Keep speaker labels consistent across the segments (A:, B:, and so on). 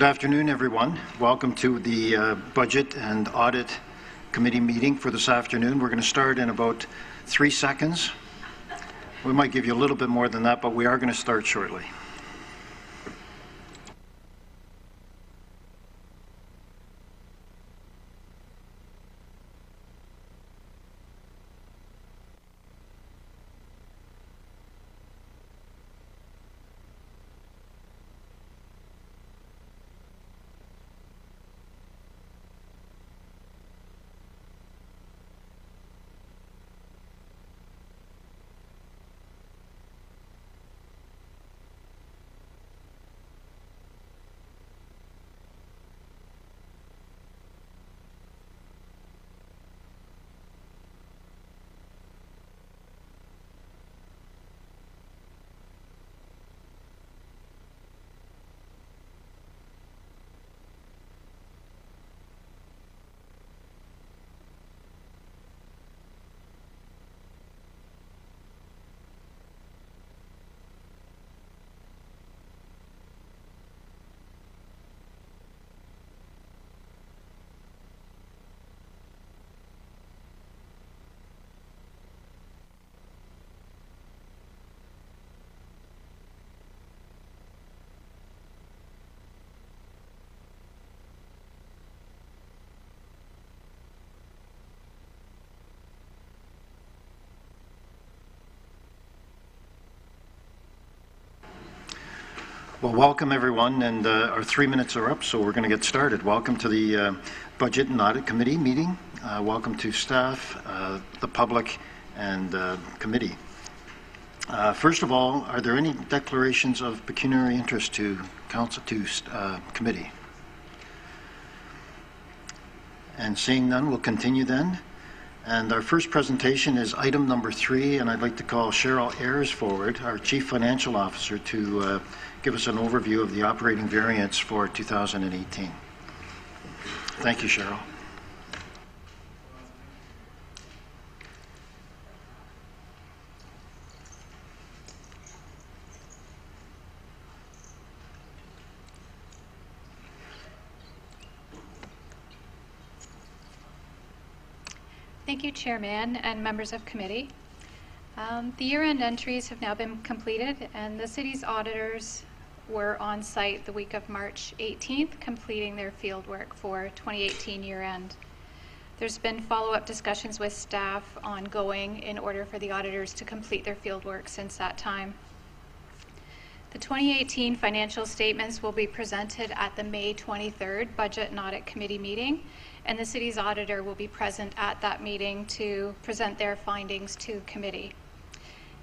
A: Good afternoon, everyone. Welcome to the Budget and Audit Committee meeting for this afternoon. We're going to start in about 3 seconds. We might give you a little bit more than that, but we are going to start shortly. Well, welcome everyone, and our 3 minutes are up, so we're going to get started. Welcome to the Budget and Audit Committee meeting. Welcome to staff, the public, and committee. First of all, are there any declarations of pecuniary interest to council, to committee? And seeing none, we'll continue then. And our first presentation is item number 3, and I'd like to call Cheryl Ayres forward, our Chief Financial Officer, to give us an overview of the operating variance for 2018. Thank you, Cheryl.
B: Thank you, Chairman and members of committee. The year-end entries have now been completed, and the city's auditors were on site the week of March 18th, completing their field work for 2018 year-end. There's been follow-up discussions with staff ongoing in order for the auditors to complete their field work since that time. The 2018 financial statements will be presented at the May 23rd Budget and Audit Committee meeting, and the city's auditor will be present at that meeting to present their findings to committee.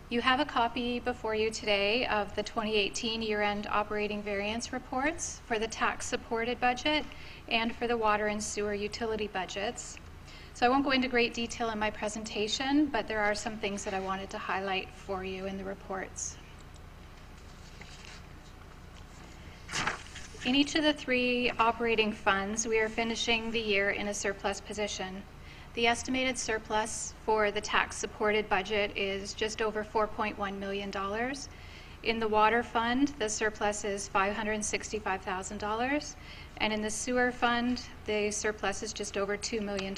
B: You have a copy before you today of the 2018 year-end operating variance reports for the tax-supported budget and for the water and sewer utility budgets. So I won't go into great detail in my presentation, but there are some things that I wanted to highlight for you in the reports. In each of the 3 operating funds, we are finishing the year in a surplus position. The estimated surplus for the tax-supported budget is just over $4.1 million. In the water fund, the surplus is $565,000, and in the sewer fund, the surplus is just over $2 million.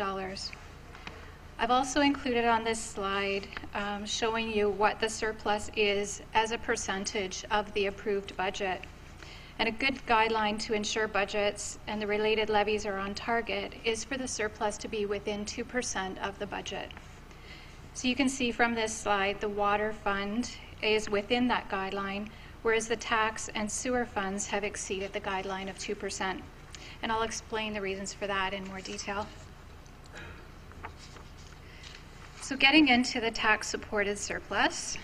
B: I've also included on this slide showing you what the surplus is as a percentage of the approved budget. And a good guideline to ensure budgets and the related levies are on target is for the surplus to be within 2% of the budget. So you can see from this slide, the water fund is within that guideline, whereas the tax and sewer funds have exceeded the guideline of 2%. And I'll explain the reasons for that in more detail. So getting into the tax-supported surplus,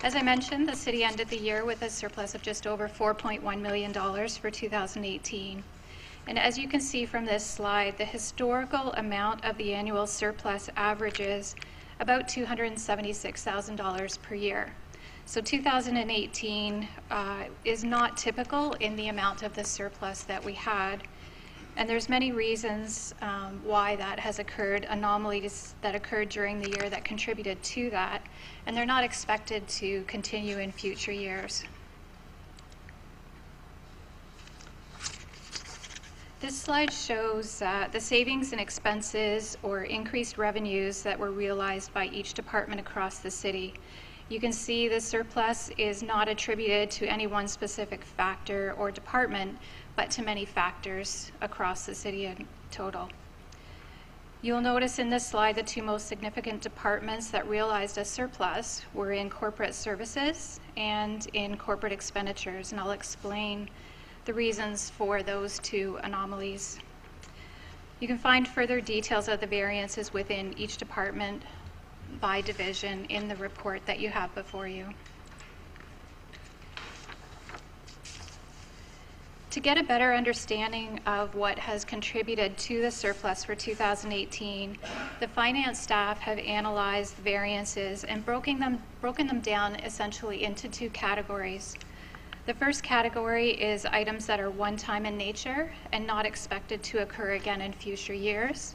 B: as I mentioned, the city ended the year with a surplus of just over $4.1 million for 2018. And as you can see from this slide, the historical amount of the annual surplus averages about $276,000 per year. So 2018 is not typical in the amount of the surplus that we had. And there's many reasons why that has occurred, anomalies that occurred during the year that contributed to that, and they're not expected to continue in future years. This slide shows the savings and expenses or increased revenues that were realized by each department across the city. You can see the surplus is not attributed to any one specific factor or department, but to many factors across the city in total. You'll notice in this slide the two most significant departments that realized a surplus were in corporate services and in corporate expenditures, and I'll explain the reasons for those two anomalies. You can find further details of the variances within each department by division in the report that you have before you. To get a better understanding of what has contributed to the surplus for 2018, the finance staff have analyzed the variances and broken them down essentially into two categories. The first category is items that are one-time in nature and not expected to occur again in future years.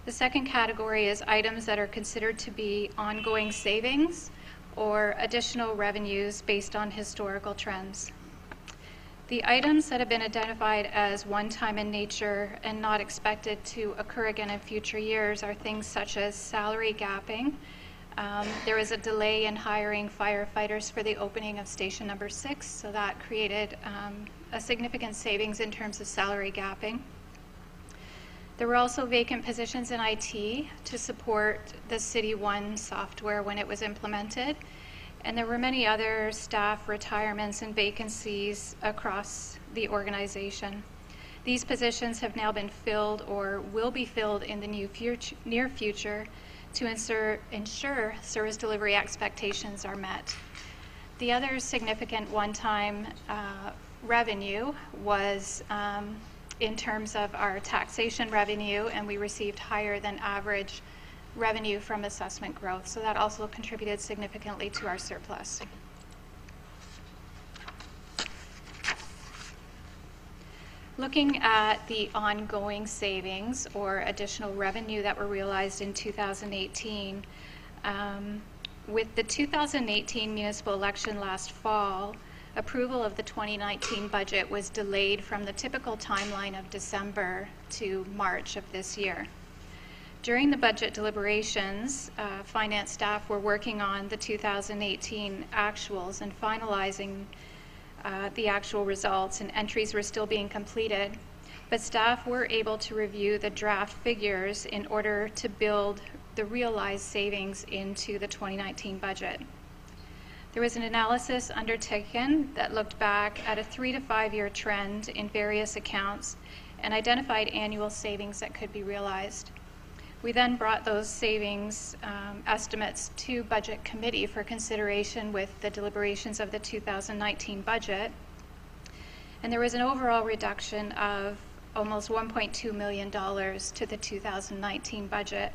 B: The second category is items that are considered to be ongoing savings or additional revenues based on historical trends. The items that have been identified as one-time in nature and not expected to occur again in future years are things such as salary gapping. There was a delay in hiring firefighters for the opening of station number 6, so that created a significant savings in terms of salary gapping. There were also vacant positions in IT to support the City One software when it was implemented. And there were many other staff retirements and vacancies across the organization. These positions have now been filled or will be filled in the near future to ensure service delivery expectations are met. The other significant one-time revenue was in terms of our taxation revenue, and we received higher than average revenue from assessment growth, so that also contributed significantly to our surplus. Looking at the ongoing savings or additional revenue that were realized in 2018, with the 2018 municipal election last fall, approval of the 2019 budget was delayed from the typical timeline of December to March of this year. During the budget deliberations, finance staff were working on the 2018 actuals and finalizing the actual results, and entries were still being completed. But staff were able to review the draft figures in order to build the realized savings into the 2019 budget. There was an analysis undertaken that looked back at a 3 to 5 year trend in various accounts and identified annual savings that could be realized. We then brought those savings estimates to Budget Committee for consideration with the deliberations of the 2019 budget. And there was an overall reduction of almost $1.2 million to the 2019 budget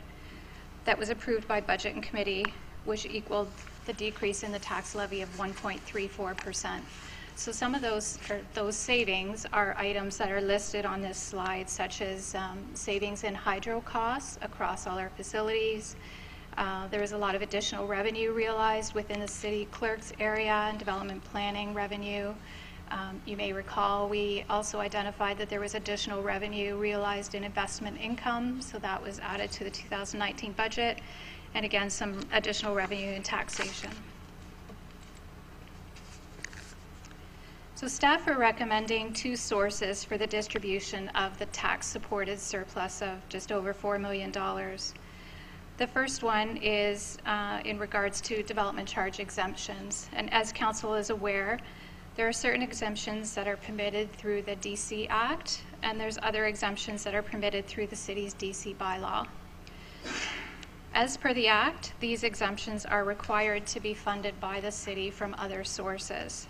B: that was approved by Budget and Committee, which equaled the decrease in the tax levy of 1.34%. So some of those savings are items that are listed on this slide, such as savings in hydro costs across all our facilities. There was a lot of additional revenue realized within the city clerk's area and development planning revenue. You may recall we also identified that there was additional revenue realized in investment income, so that was added to the 2019 budget, and again some additional revenue in taxation. So staff are recommending two sources for the distribution of the tax-supported surplus of just over $4 million. The first one is in regards to development charge exemptions. And as Council is aware, there are certain exemptions that are permitted through the DC Act, and there's other exemptions that are permitted through the city's DC bylaw. As per the Act, these exemptions are required to be funded by the city from other sources.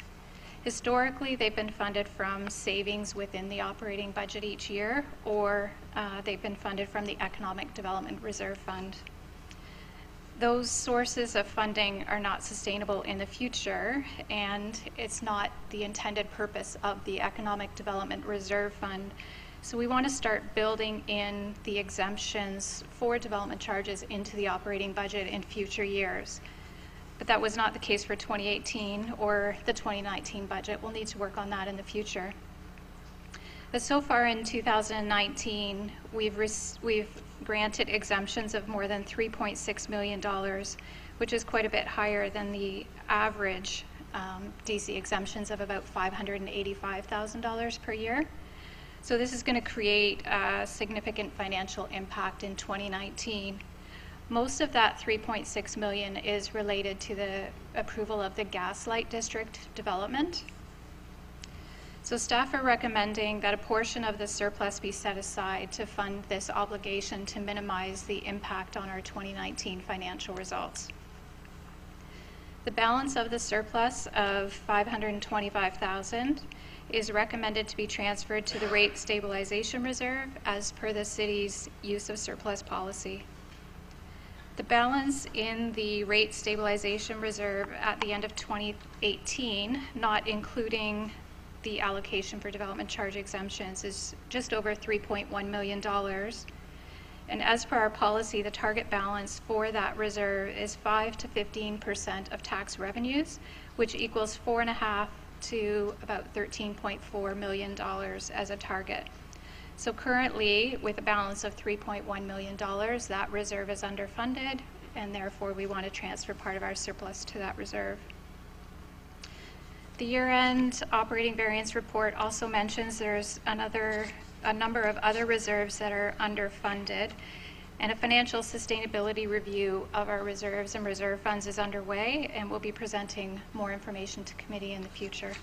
B: Historically, they've been funded from savings within the operating budget each year, or they've been funded from the Economic Development Reserve Fund. Those sources of funding are not sustainable in the future, and it's not the intended purpose of the Economic Development Reserve Fund. So we want to start building in the exemptions for development charges into the operating budget in future years. But that was not the case for 2018 or the 2019 budget. We'll need to work on that in the future. But so far in 2019, we've granted exemptions of more than $3.6 million, which is quite a bit higher than the average DC exemptions of about $585,000 per year. So this is going to create a significant financial impact in 2019. Most of that $3.6 million is related to the approval of the Gaslight District development. So staff are recommending that a portion of the surplus be set aside to fund this obligation to minimize the impact on our 2019 financial results. The balance of the surplus of $525,000 is recommended to be transferred to the Rate Stabilization Reserve as per the city's use of surplus policy. The balance in the Rate Stabilization Reserve at the end of 2018, not including the allocation for development charge exemptions, is just over $3.1 million. And as per our policy, the target balance for that reserve is 5 to 15% of tax revenues, which equals $4.5 to about $13.4 million as a target. So currently, with a balance of $3.1 million, that reserve is underfunded, and therefore we want to transfer part of our surplus to that reserve. The year-end operating variance report also mentions there's a number of other reserves that are underfunded, and a financial sustainability review of our reserves and reserve funds is underway, and we'll be presenting more information to committee in the future.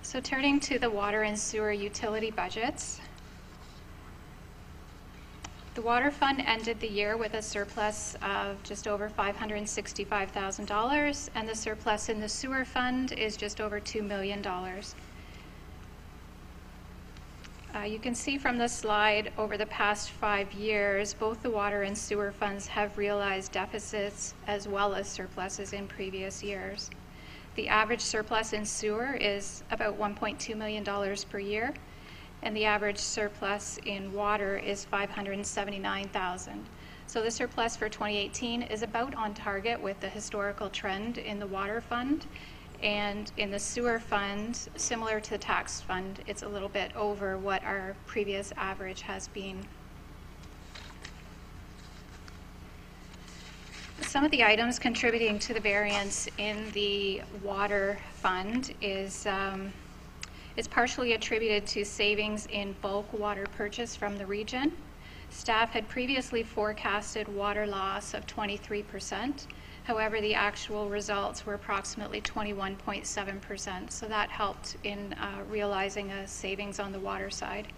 B: So turning to the water and sewer utility budgets, the water fund ended the year with a surplus of just over $565,000, and the surplus in the sewer fund is just over $2 million. You can see from this slide, over the past 5 years, both the water and sewer funds have realized deficits as well as surpluses in previous years. The average surplus in sewer is about $1.2 million per year, and the average surplus in water is $579,000. So the surplus for 2018 is about on target with the historical trend in the water fund, and in the sewer fund, similar to the tax fund, it's a little bit over what our previous average has been. Some of the items contributing to the variance in the water fund is it's partially attributed to savings in bulk water purchase from the region. Staff had previously forecasted water loss of 23%. However, the actual results were approximately 21.7%, so that helped in realizing a savings on the water side.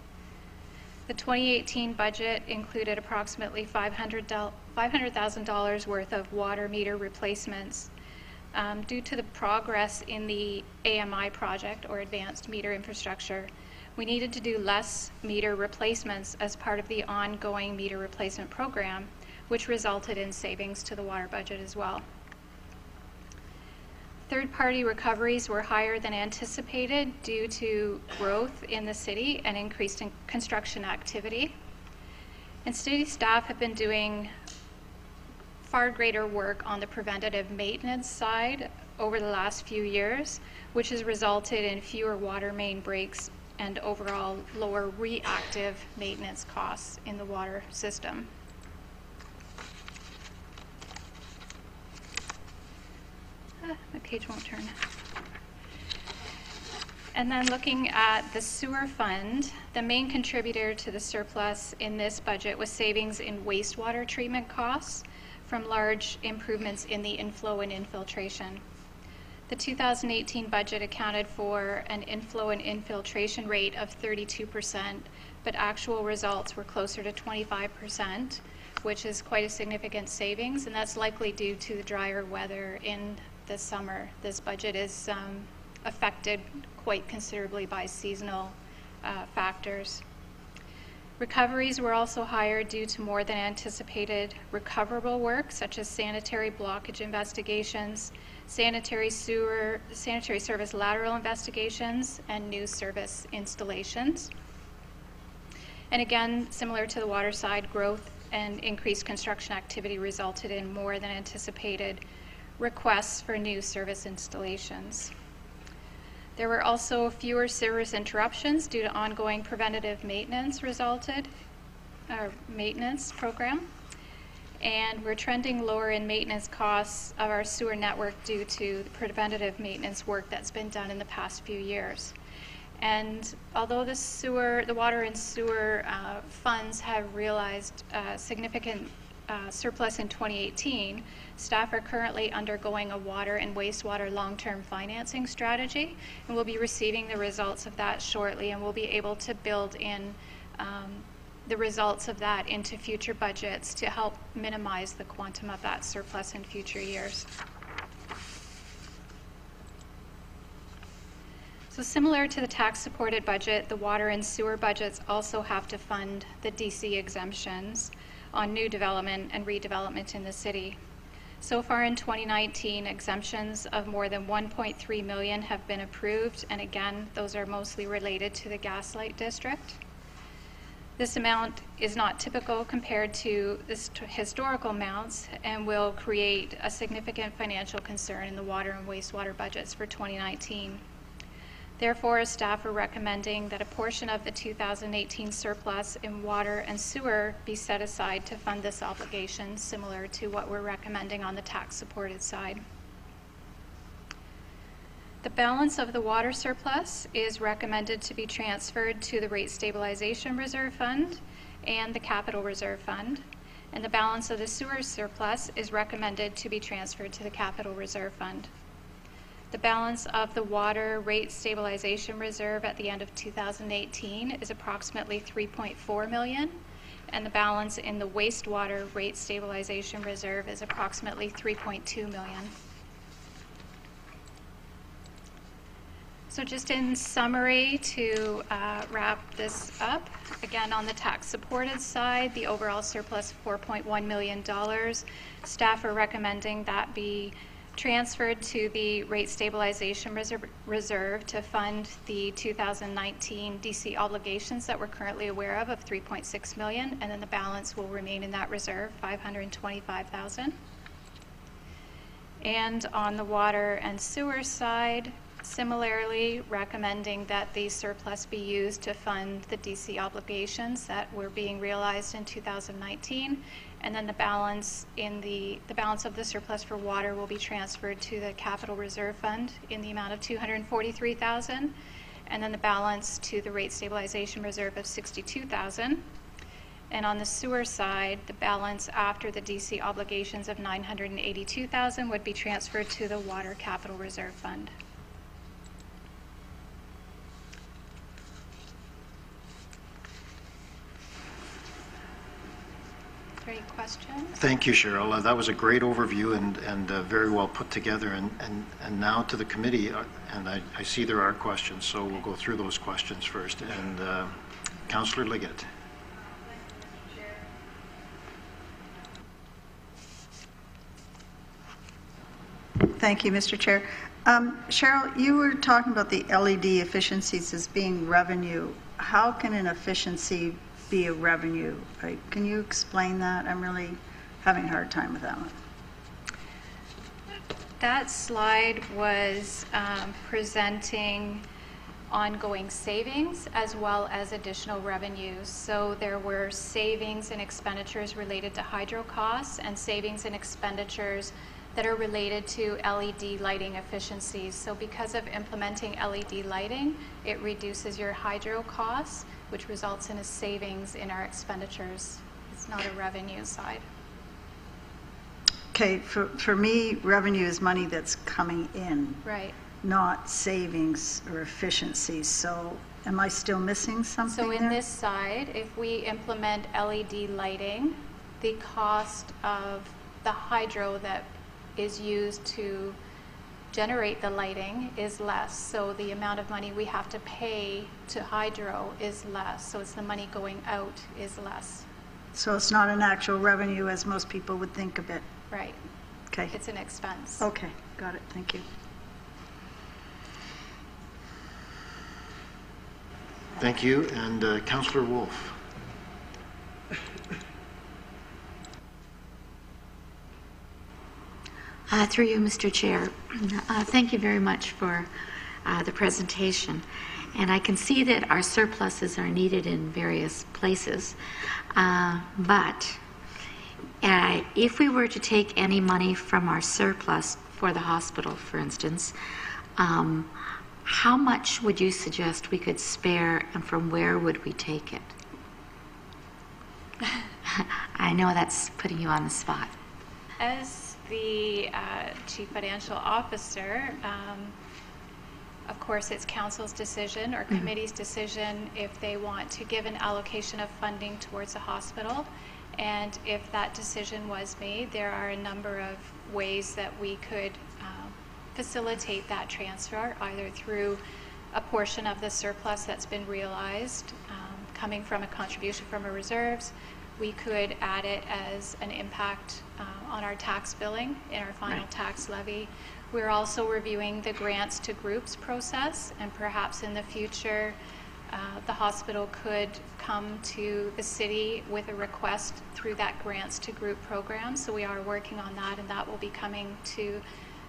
B: The 2018 budget included approximately $500,000 worth of water meter replacements. Due to the progress in the AMI project, or Advanced Meter Infrastructure, we needed to do less meter replacements as part of the ongoing meter replacement program, which resulted in savings to the water budget as well. Third-party recoveries were higher than anticipated due to growth in the city and increased in construction activity. And city staff have been doing far greater work on the preventative maintenance side over the last few years, which has resulted in fewer water main breaks and overall lower reactive maintenance costs in the water system. My page won't turn. And then looking at the sewer fund, the main contributor to the surplus in this budget was savings in wastewater treatment costs from large improvements in the inflow and infiltration. The 2018 budget accounted for an inflow and infiltration rate of 32%, but actual results were closer to 25%, which is quite a significant savings, and that's likely due to the drier weather in the summer. This budget is affected quite considerably by seasonal factors. Recoveries were also higher due to more than anticipated recoverable work, such as sanitary blockage investigations, sanitary service lateral investigations, and new service installations. And again, similar to the water side, growth and increased construction activity resulted in more than anticipated requests for new service installations. There were also fewer service interruptions due to ongoing preventative maintenance maintenance program. And we're trending lower in maintenance costs of our sewer network due to the preventative maintenance work that's been done in the past few years. And although the water and sewer funds have realized significant surplus in 2018, staff are currently undergoing a water and wastewater long-term financing strategy, and we'll be receiving the results of that shortly, and we'll be able to build in the results of that into future budgets to help minimize the quantum of that surplus in future years. So similar to the tax-supported budget, the water and sewer budgets also have to fund the DC exemptions on new development and redevelopment in the city. So far in 2019, exemptions of more than 1.3 million have been approved, and again, those are mostly related to the Gaslight District. This amount is not typical compared to historical amounts and will create a significant financial concern in the water and wastewater budgets for 2019. Therefore, staff are recommending that a portion of the 2018 surplus in water and sewer be set aside to fund this obligation, similar to what we're recommending on the tax-supported side. The balance of the water surplus is recommended to be transferred to the Rate Stabilization Reserve Fund and the Capital Reserve Fund, and the balance of the sewer surplus is recommended to be transferred to the Capital Reserve Fund. The balance of the Water Rate Stabilization Reserve at the end of 2018 is approximately 3.4 million, and the balance in the Wastewater Rate Stabilization Reserve is approximately 3.2 million. So just in summary, to wrap this up, again on the tax-supported side, the overall surplus of $4.1 million, staff are recommending that be transferred to the Rate Stabilization Reserve to fund the 2019 DC obligations that we're currently aware of 3.6 million, and then the balance will remain in that reserve, 525,000. And on the water and sewer side, similarly recommending that the surplus be used to fund the DC obligations that were being realized in 2019, and then the balance of the surplus for water will be transferred to the Capital Reserve Fund in the amount of 243,000, and then the balance to the Rate Stabilization Reserve of 62,000. And on the sewer side, the balance after the DC obligations of 982,000 would be transferred to the Water Capital Reserve Fund. Any questions?
A: Thank you, Cheryl. That was a great overview and very well put together. And now to the committee, and I see there are questions, so we'll go through those questions first. And Councillor Leggett.
C: Thank you, Mr. Chair. Cheryl, you were talking about the LED efficiencies as being revenue. How can an efficiency be a revenue? Can you explain that? I'm really having a hard time with that one.
B: That slide was presenting ongoing savings as well as additional revenues. So there were savings and expenditures related to hydro costs and savings and expenditures that are related to LED lighting efficiencies. So because of implementing LED lighting, it reduces your hydro costs, which results in a savings in our expenditures. It's not a revenue side.
C: Okay, for me, revenue is money that's coming in,
B: right?
C: Not savings or efficiencies. So am I still missing something?
B: So in this side, if we implement LED lighting, the cost of the hydro that is used to generate the lighting is less. So the amount of money we have to pay to hydro is less. So it's the money going out is less.
C: So it's not an actual revenue as most people would think of it.
B: Right.
C: Okay.
B: It's an expense.
C: Okay, got it. Thank you.
A: Thank you. And Councillor Wolf.
D: Through you, Mr. Chair. Thank you very much for the presentation. And I can see that our surpluses are needed in various places, but if we were to take any money from our surplus for the hospital, for instance, how much would you suggest we could spare, and from where would we take it? I know that's putting you on the spot.
B: As the Chief Financial Officer, of course, it's council's decision or committee's decision if they want to give an allocation of funding towards the hospital. And if that decision was made, there are a number of ways that we could facilitate that transfer, either through a portion of the surplus that's been realized coming from a contribution from our reserves. We could add it as an impact on our tax billing in our final tax levy. We're also reviewing the grants to groups process, and perhaps in the future the hospital could come to the city with a request through that grants to group program. So we are working on that, and that will be coming to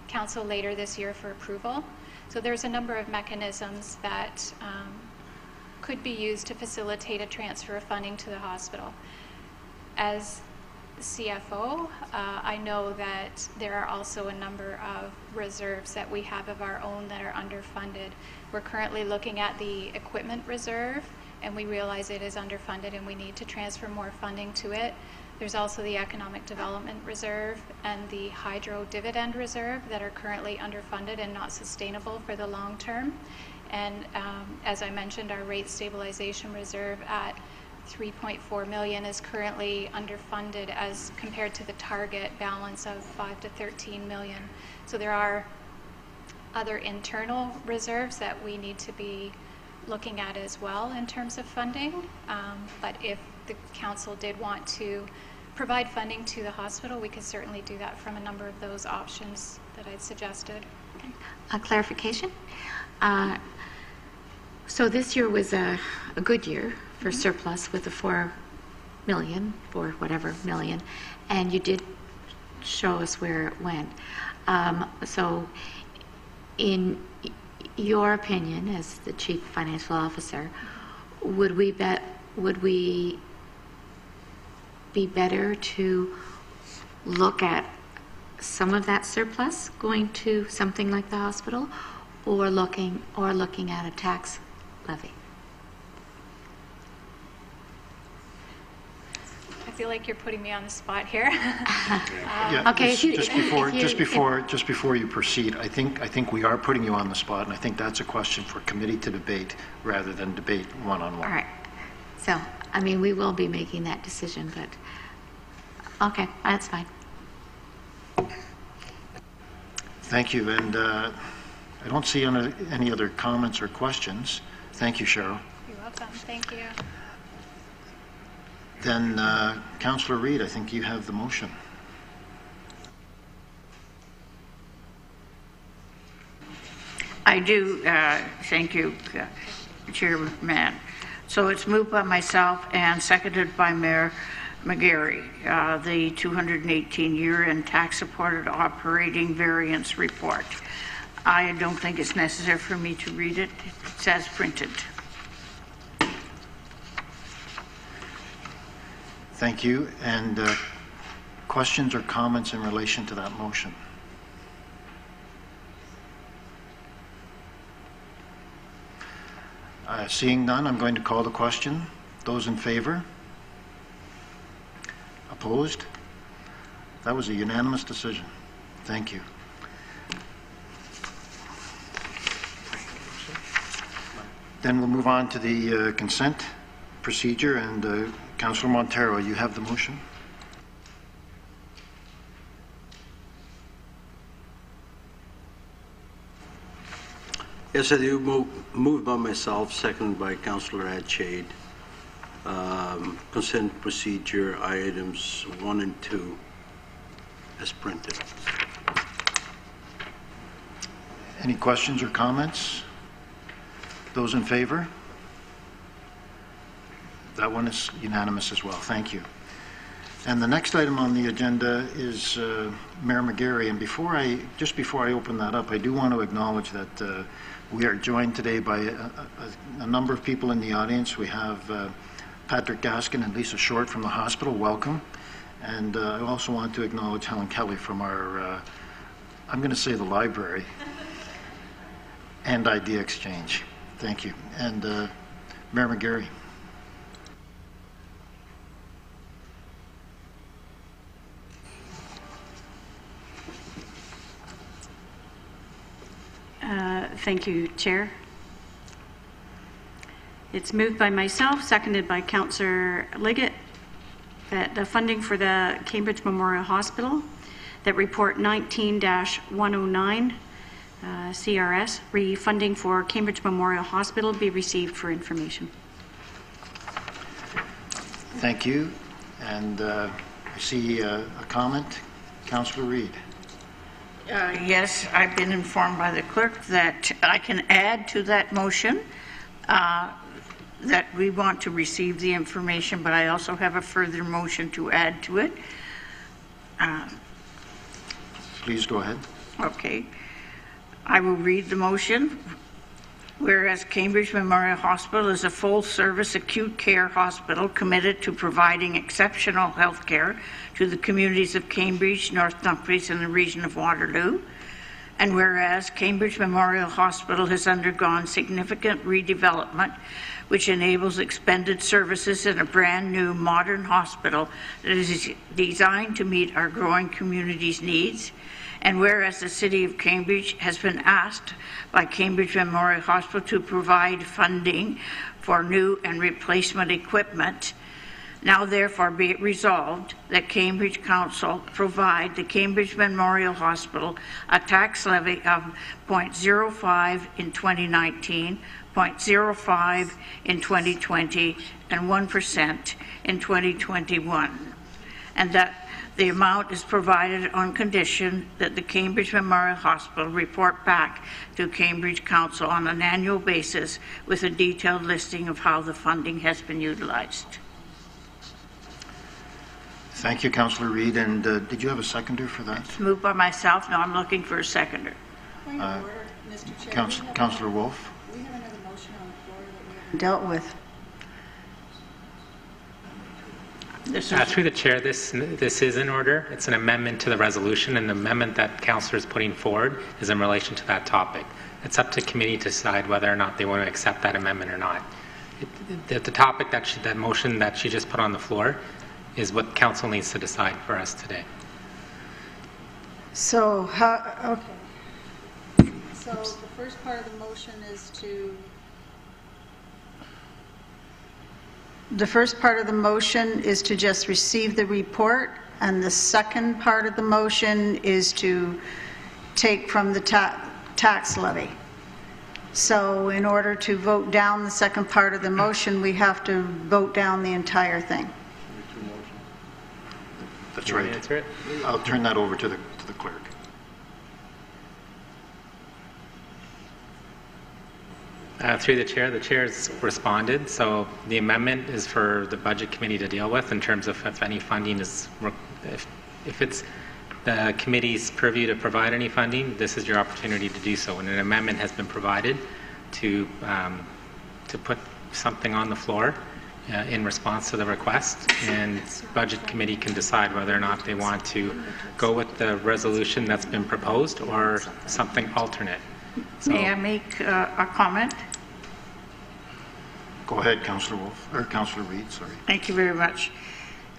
B: council later this year for approval. So there's a number of mechanisms that could be used to facilitate a transfer of funding to the hospital. As CFO, I know that there are also a number of reserves that we have of our own that are underfunded. We're currently looking at the equipment reserve, and we realize it is underfunded and we need to transfer more funding to it. There's also the economic development reserve and the hydro dividend reserve that are currently underfunded and not sustainable for the long term. And as I mentioned, our rate stabilization reserve at $3.4 million is currently underfunded as compared to the target balance of $5 to $13 million. So there are other internal reserves that we need to be looking at as well in terms of funding. But if the council did want to provide funding to the hospital, we could certainly do that from a number of those options that I'd suggested.
D: Okay. A clarification. So this year was a good year for surplus with the $4 million, or whatever million, and you did show us where it went. So in your opinion, as the Chief Financial Officer, would we be better to look at some of that surplus going to something like the hospital, or looking at a tax levy?
B: I feel like you're putting me on the spot here.
D: Okay.
A: Just before you proceed, I think we are putting you on the spot, and I think that's a question for committee to debate rather than debate one-on-one.
D: All right. So, I mean, we will be making that decision, but okay, that's fine.
A: Thank you, and I don't see any other comments or questions. Thank you, Cheryl.
B: You're welcome. Thank you.
A: Then, Councillor Reid, I think you have the motion.
E: I do. Thank you, Chairman. So it's moved by myself and seconded by Mayor Mcgarry, the 2018 year-end tax-supported operating variance report. I don't think it's necessary for me to read it. It's as printed.
A: Thank you. And questions or comments in relation to that motion? Seeing none, I'm going to call the question. Those in favor? Opposed? That was a unanimous decision. Thank you. Then we'll move on to the consent procedure, and Councillor Montero, you have the motion.
F: Yes, I do. Moved by myself, seconded by Councillor Reid. Consent procedure items 1 and 2 as printed.
A: Any questions or comments? Those in favor? That one is unanimous as well. Thank you. And the next item on the agenda is Mayor Mcgarry. And just before I open that up, I do want to acknowledge that we are joined today by a number of people in the audience. We have Patrick Gaskin and Lisa Short from the hospital. Welcome. And I also want to acknowledge Helen Kelly from our, I'm going to say the library and ID Exchange. Thank you. And Mayor Mcgarry.
G: Thank you, Chair. It's moved by myself, seconded by Councillor Leggett, that the funding for the Cambridge Memorial Hospital, that report 19-109 CRS, refunding for Cambridge Memorial Hospital, be received for information.
A: Thank you. And I see a comment. Councillor Reid.
E: Yes, I've been informed by the clerk that I can add to that motion that we want to receive the information, but I also have a further motion to add to it.
A: Please go ahead.
E: Okay. I will read the motion. Whereas Cambridge Memorial Hospital is a full-service acute care hospital committed to providing exceptional health care to the communities of Cambridge, North Dumfries, and the region of Waterloo. And whereas Cambridge Memorial Hospital has undergone significant redevelopment, which enables expanded services in a brand new modern hospital that is designed to meet our growing community's needs. And whereas the City of Cambridge has been asked by Cambridge Memorial Hospital to provide funding for new and replacement equipment, now therefore be it resolved that Cambridge Council provide the Cambridge Memorial Hospital a tax levy of 0.05 in 2019, 0.05 in 2020, and 1% in 2021, and that the amount is provided on condition that the Cambridge Memorial Hospital report back to Cambridge Council on an annual basis with a detailed listing of how the funding has been utilized.
A: Thank you, Councillor Reid. And did you have a seconder for that?
E: It's moved by myself. No, I'm looking for a seconder.
C: Point of order, Mr. Chair.
A: Councillor Wolf.
C: We have another motion on the floor that we haven't dealt with.
H: Through the chair, this is in order. It's an amendment to the resolution, and the amendment that councillor is putting forward is in relation to that topic. It's up to committee to decide whether or not they want to accept that amendment or not. The topic that motion that she just put on the floor is what council needs to decide for us today.
C: So, okay. So the first part of the motion is to... The first part of the motion is to just receive the report, and the second part of the motion is to take from the tax levy. So in order to vote down the second part of the motion, we have to vote down the entire thing.
A: That's right. I'll turn that over to the clerk.
H: Through the chair has responded. So the amendment is for the budget committee to deal with in terms of if any funding is, if it's the committee's purview to provide any funding, this is your opportunity to do so. And an amendment has been provided to put something on the floor in response to the request, and budget committee can decide whether or not they want to go with the resolution that's been proposed or something alternate. So,
E: may I make a comment?
A: Go ahead, Councillor Wolf, or Councillor Reid, sorry.
E: Thank you very much.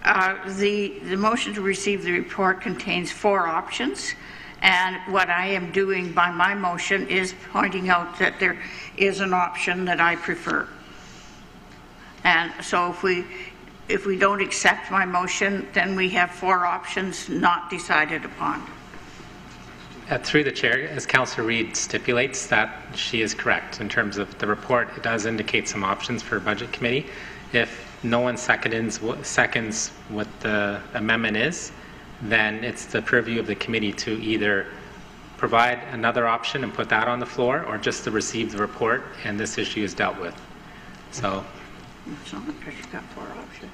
E: The motion to receive the report contains 4 options, and what I am doing by my motion is pointing out that there is an option that I prefer. And so if we don't accept my motion, then we have 4 options not decided upon.
H: Through the chair, as Councillor Reid stipulates, that she is correct in terms of the report. It does indicate some options for budget committee. If no one seconds what the amendment is, then it's the purview of the committee to either provide another option and put that on the floor, or just to receive the report and this issue is dealt with. So,
E: It's not because you've got 4 options.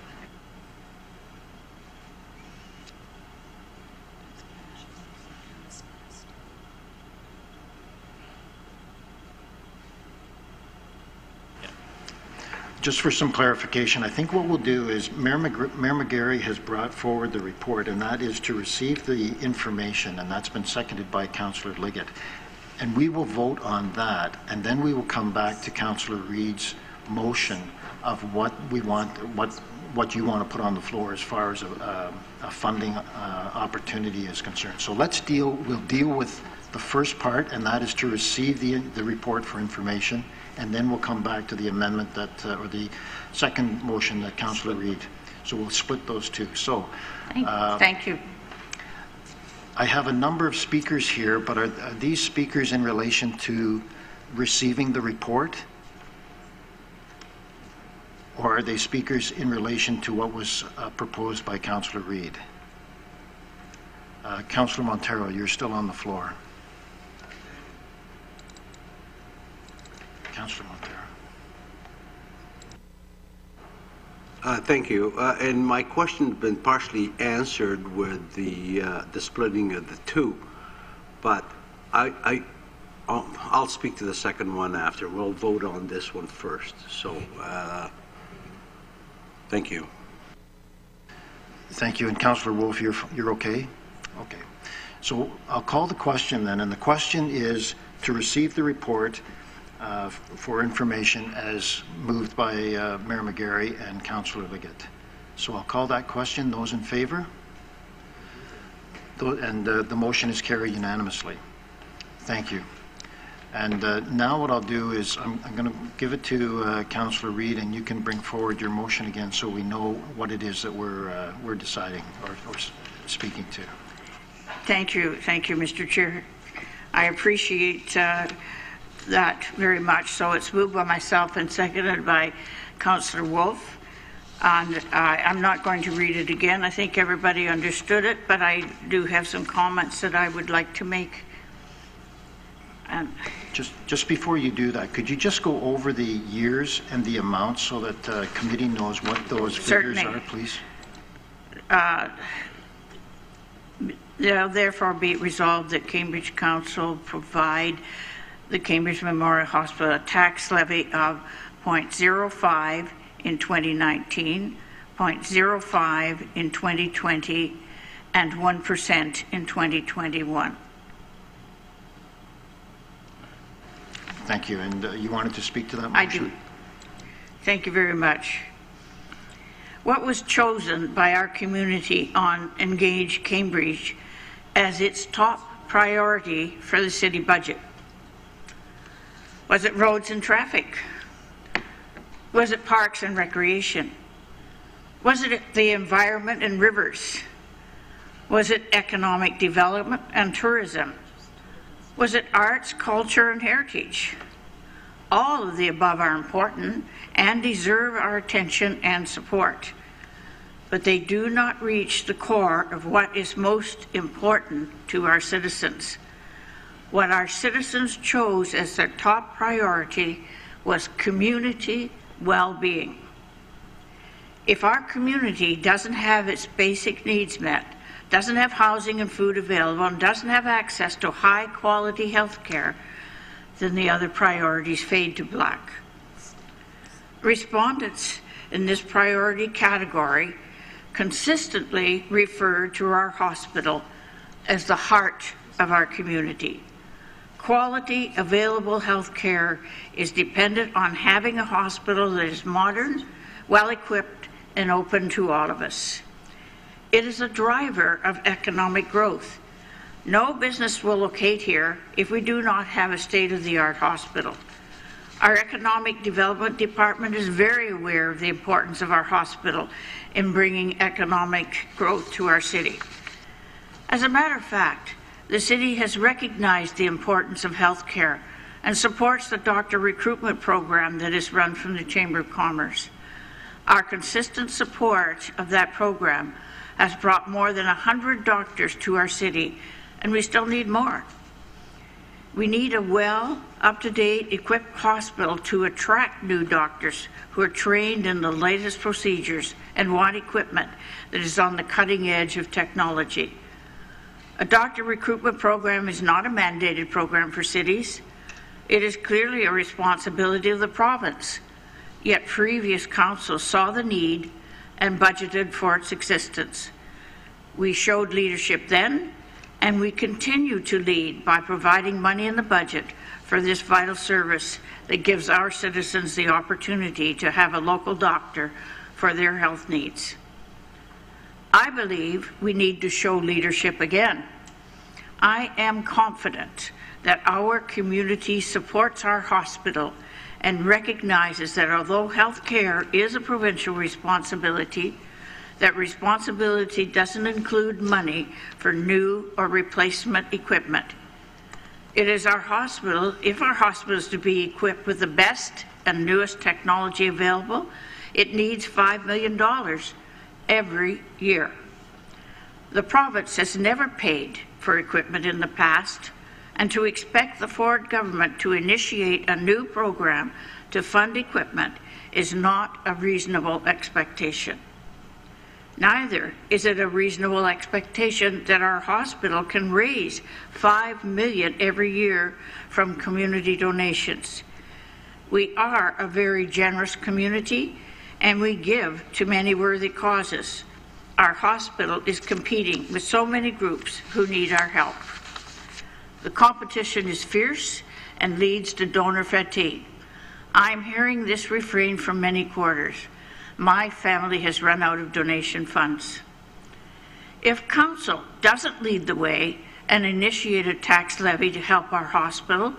A: Just for some clarification, I think what we'll do is Mayor Mcgarry has brought forward the report, and that is to receive the information, and that's been seconded by Councillor Leggett. And we will vote on that, and then we will come back to Councillor Reid's motion of what we want, what you want to put on the floor as far as a funding opportunity is concerned. So we'll deal with the first part, and that is to receive the report for information, and then we'll come back to the amendment that, or the second motion that Councillor Reid. So we'll split those two. So,
E: thank you.
A: I have a number of speakers here, but are these speakers in relation to receiving the report? Or are they speakers in relation to what was proposed by Councillor Reid? Councillor Montero, you're still on the floor. Councillor Montero.
F: Thank you. And my question has been partially answered with the splitting of the two, but I'll speak to the second one after. We'll vote on this one first. So, thank you.
A: Thank you. And Councillor Wolf, you're okay? Okay. So I'll call the question then, and the question is to receive the report for information as moved by Mayor Mcgarry and Councillor Leggett. So I'll call that question. Those in favour? And the motion is carried unanimously. Thank you. And now what I'll do is I'm going to give it to Councillor Reid, and you can bring forward your motion again so we know what it is that we're deciding or speaking to.
E: Thank you, Mr. Chair. I appreciate that very much. So it's moved by myself and seconded by Councillor Wolf. And I'm not going to read it again. I think everybody understood it, but I do have some comments that I would like to make.
A: Just before you do that, could you just go over the years and the amounts so that the committee knows what those figures are, please?
E: Therefore be it resolved that Cambridge Council provide the Cambridge Memorial Hospital a tax levy of 0.05 in 2019, 0.05 in 2020, and 1% in 2021.
A: Thank you. And you wanted to speak to that motion?
E: I do. Thank you very much. What was chosen by our community on Engage Cambridge as its top priority for the city budget? Was it roads and traffic? Was it parks and recreation? Was it the environment and rivers? Was it economic development and tourism? Was it arts, culture, and heritage? All of the above are important and deserve our attention and support, but they do not reach the core of what is most important to our citizens. What our citizens chose as their top priority was community well-being. If our community doesn't have its basic needs met, doesn't have housing and food available, and doesn't have access to high-quality health care, then the other priorities fade to black. Respondents in this priority category consistently refer to our hospital as the heart of our community. Quality, available health care is dependent on having a hospital that is modern, well-equipped, and open to all of us. It is a driver of economic growth. No business will locate here if we do not have a state-of-the-art hospital. Our Economic Development Department is very aware of the importance of our hospital in bringing economic growth to our city. As a matter of fact, the city has recognized the importance of health care and supports the doctor recruitment program that is run from the Chamber of Commerce. Our consistent support of that program has brought more than 100 doctors to our city, and we still need more. We need a well, up-to-date, equipped hospital to attract new doctors who are trained in the latest procedures and want equipment that is on the cutting edge of technology. A doctor recruitment program is not a mandated program for cities. It is clearly a responsibility of the province. yet previous councils saw the need and budgeted for its existence. We showed leadership then, and we continue to lead by providing money in the budget for this vital service that gives our citizens the opportunity to have a local doctor for their health needs. I believe we need to show leadership again. I am confident that our community supports our hospital and recognizes that although health care is a provincial responsibility, that responsibility doesn't include money for new or replacement equipment. It is our hospital, if our hospital is to be equipped with the best and newest technology available, it needs $5 million every year. The province has never paid for equipment in the past, and to expect the Ford government to initiate a new program to fund equipment is not a reasonable expectation. Neither is it a reasonable expectation that our hospital can raise $5 million every year from community donations. We are a very generous community, and we give to many worthy causes. Our hospital is competing with so many groups who need our help. The competition is fierce and leads to donor fatigue. I'm hearing this refrain from many quarters. My family has run out of donation funds. If Council doesn't lead the way and initiate a tax levy to help our hospital,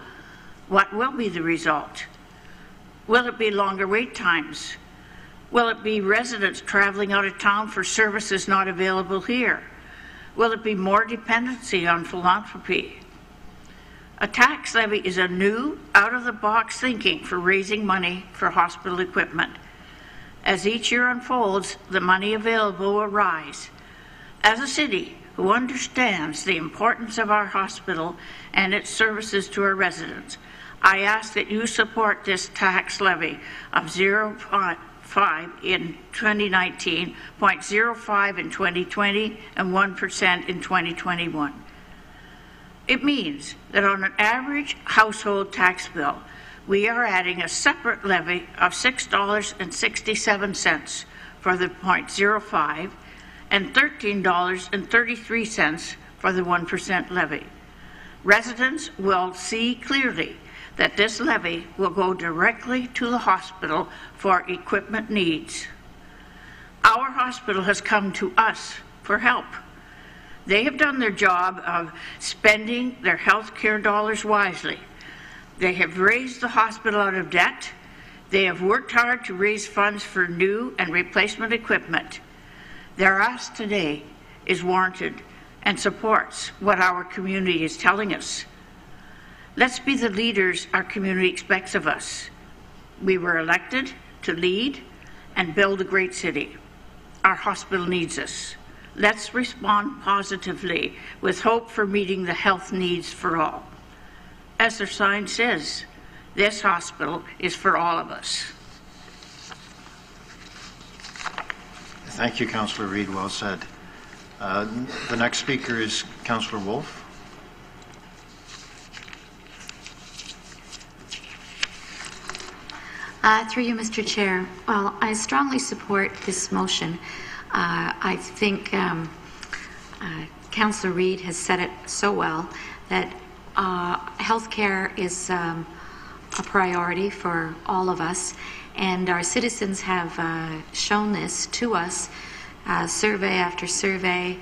E: what will be the result? Will it be longer wait times? Will it be residents traveling out of town for services not available here? Will it be more dependency on philanthropy? A tax levy is a new, out-of-the-box thinking for raising money for hospital equipment. As each year unfolds, the money available will rise. As a city who understands the importance of our hospital and its services to our residents, I ask that you support this tax levy of 0.5 in 2019, 0.05 in 2020, and 1% in 2021. It means that on an average household tax bill, we are adding a separate levy of $6.67 for the 0.05 and $13.33 for the 1% levy. Residents will see clearly that this levy will go directly to the hospital for equipment needs. Our hospital has come to us for help. They have done their job of spending their health care dollars wisely. They have raised the hospital out of debt. They have worked hard to raise funds for new and replacement equipment. Their ask today is warranted and supports what our community is telling us. Let's be the leaders our community expects of us. We were elected to lead and build a great city. Our hospital needs us. Let's respond positively with hope for meeting the health needs for all. As their sign says, this hospital is for all of us.
A: Thank you, Councillor Reid. Well said. The next speaker is Councillor Wolf.
D: Through you, Mr. Chair. Well, I strongly support this motion. I think Councillor Reid has said it so well that healthcare is a priority for all of us, and our citizens have shown this to us, survey after survey,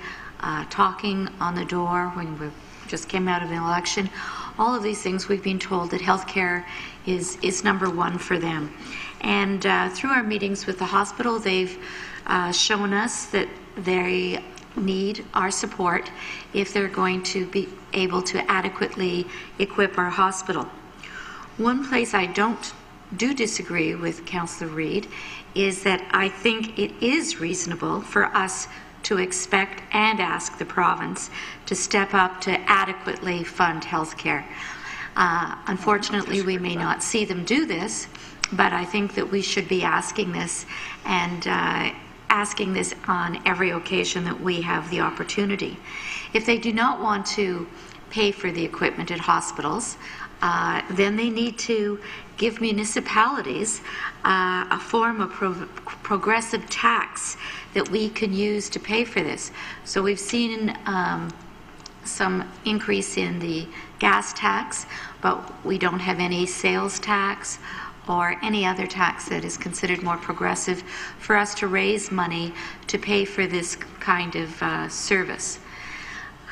D: talking on the door when we just came out of an election. All of these things, we've been told that healthcare is number one for them. And through our meetings with the hospital, they've shown us that they need our support if they're going to be able to adequately equip our hospital. One place I do disagree with Councillor Reid is that I think it is reasonable for us to expect and ask the province to step up to adequately fund health care. Unfortunately, we may not see them do this, but I think that we should be asking this, and asking this on every occasion that we have the opportunity. If they do not want to pay for the equipment at hospitals, then they need to give municipalities a form of progressive tax that we can use to pay for this. So we've seen some increase in the gas tax, but we don't have any sales tax or any other tax that is considered more progressive for us to raise money to pay for this kind of service.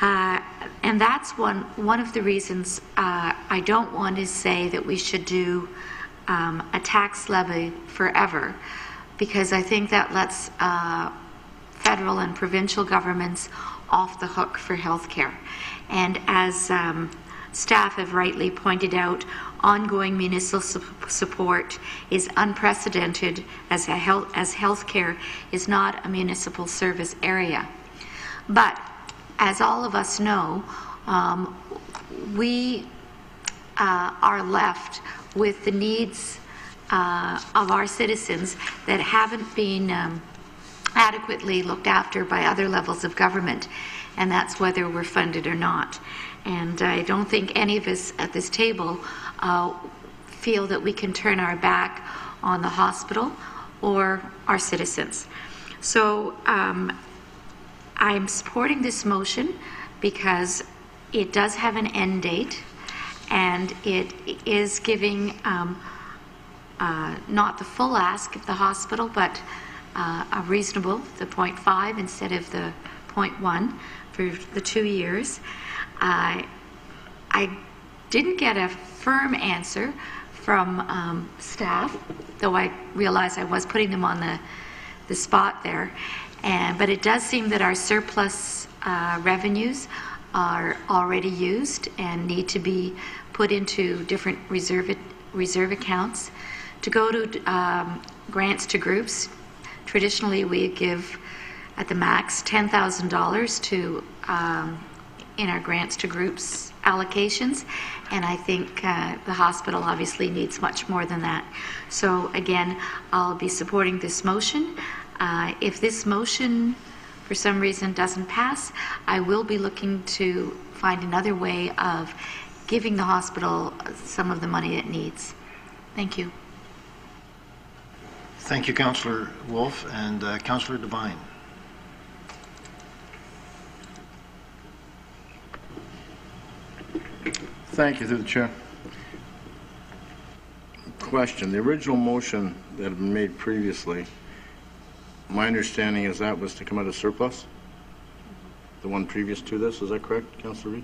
D: And that's one of the reasons I don't want to say that we should do a tax levy forever, because I think that lets federal and provincial governments off the hook for health care. And as staff have rightly pointed out, ongoing municipal support is unprecedented as health care is not a municipal service area. But as all of us know, we are left with the needs of our citizens that haven't been adequately looked after by other levels of government, and that's whether we're funded or not. And I don't think any of us at this table feel that we can turn our back on the hospital or our citizens. So I'm supporting this motion because it does have an end date, and it is giving not the full ask of the hospital, but a reasonable, the 0.5 instead of the 0.1 for the 2 years. I didn't get a firm answer from staff, though I realize I was putting them on the spot there. But it does seem that our surplus revenues are already used and need to be put into different reserve accounts. To go to grants to groups, traditionally we give at the max $10,000 to in our grants to groups allocations, and I think the hospital obviously needs much more than that. So again, I'll be supporting this motion. If this motion for some reason doesn't pass, I will be looking to find another way of giving the hospital some of the money it needs. Thank you.
A: Thank you, Councillor Wolf. And Councillor Devine.
I: Thank you, through the chair. Question: the original motion that had been made previously, my understanding is that was to come out of surplus? The one previous to this, is that correct, Councillor Reid?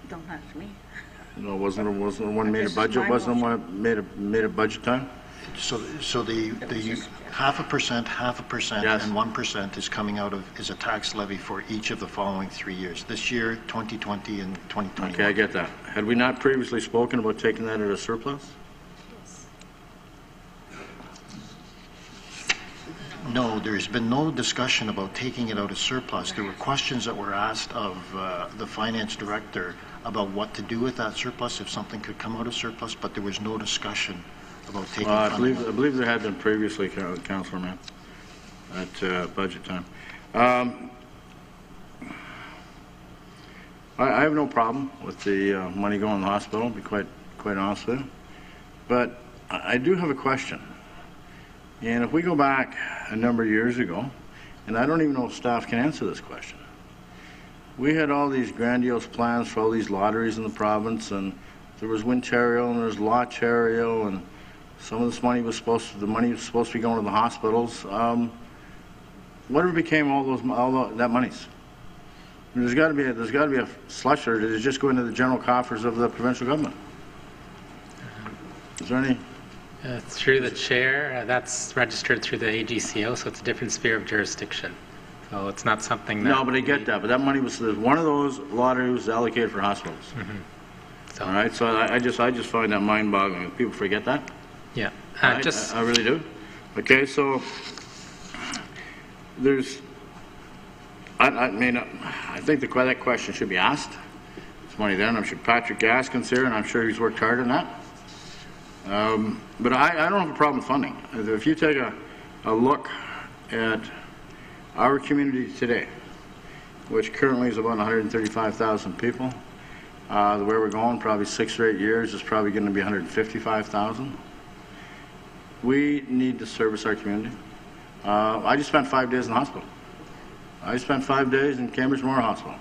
E: Don't ask me.
I: No, wasn't the one made a budget? Wasn't the one made a budget time?
A: So the 0.5%,
I: yes,
A: and 1% is coming out of, is a tax levy for each of the following 3 years. This year, 2020 and 2021.
I: Okay, I get that. Had we not previously spoken about taking that out of surplus?
A: No, there's been no discussion about taking it out of surplus. There were questions that were asked of the finance director about what to do with that surplus, if something could come out of surplus, but there was no discussion about taking
I: I believe there had been previously, Councillor Mann, at budget time. I have no problem with the money going to the hospital, to be quite honest with you. But I do have a question. And if we go back a number of years ago, and I don't even know if staff can answer this question, we had all these grandiose plans for all these lotteries in the province, and there was Ontario and there was Ontario, and some of this money was supposed to be going to the hospitals. Whatever became all that monies? I mean, there's got to be a slush, or did it just go into the general coffers of the provincial government? Is there any?
H: Through the chair, that's registered through the AGCO, so it's a different sphere of jurisdiction. So it's not something that...
I: No, but I get that. But that money was, one of those lotteries was allocated for hospitals.
H: Mm-hmm. So,
I: all right, so I just find that mind-boggling. People forget that.
H: Yeah,
I: right? I really do. Okay, so there's... I think that question should be asked. There's money there, and I'm sure Patrick Gaskin's here, and I'm sure he's worked hard on that. But I don't have a problem with funding. If you take a look at our community today, which currently is about 135,000 people, The way we're going, probably 6 or 8 years, is probably going to be $155,000. We need to service our community. I just spent 5 days in the hospital. I spent 5 days in Cambridge Memorial Hospital.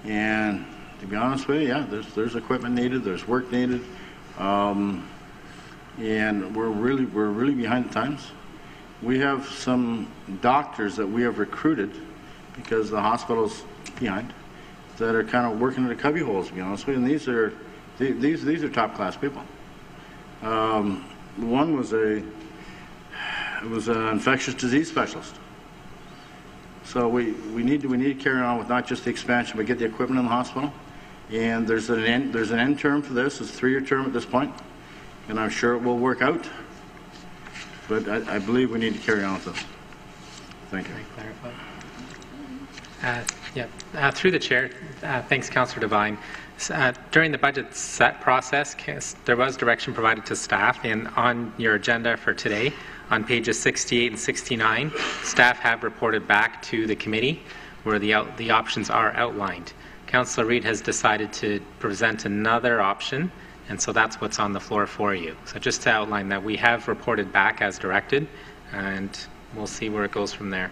I: And to be honest with you, yeah, there's equipment needed, there's work needed, and we're really behind the times. We have some doctors that we have recruited because the hospital's behind, that are kind of working in the cubby holes, to be honest with you. And these are top class people. One was an infectious disease specialist. So we need to carry on with not just the expansion, but get the equipment in the hospital. And there's an end term for this. It's a 3-year term at this point, and I'm sure it will work out. But I believe we need to carry on with this. Thank you.
H: Through the chair, thanks, Councillor Devine. During the budget set process, there was direction provided to staff, and on your agenda for today, on pages 68 and 69, staff have reported back to the committee where the options are outlined. Councillor Reid has decided to present another option, and so that's what's on the floor for you. So just to outline that, we have reported back as directed, and we'll see where it goes from there.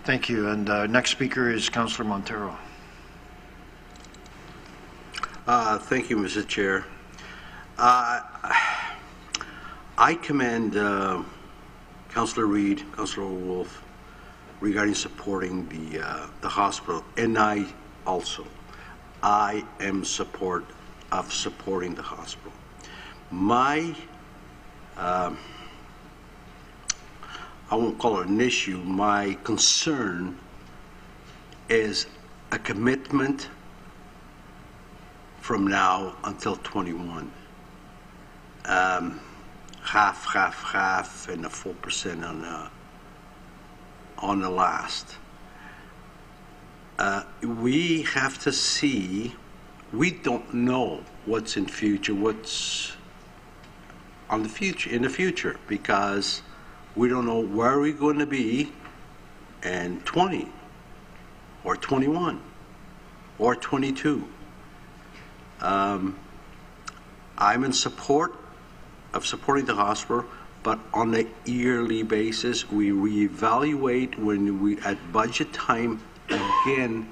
A: Thank you. And next speaker is Councillor Montero.
F: Thank you, Mr. Chair. I commend Councillor Reid, Councillor Wolf, regarding supporting the hospital, and I am supporting the hospital. My I won't call it an issue. My concern is a commitment from now until 21. Half, and a 4% on the last. We have to see. We don't know what's in the future, because we don't know where we're going to be in 20 or 21 or 22. I'm in support of supporting the hospital, but on a yearly basis, we reevaluate when we at budget time again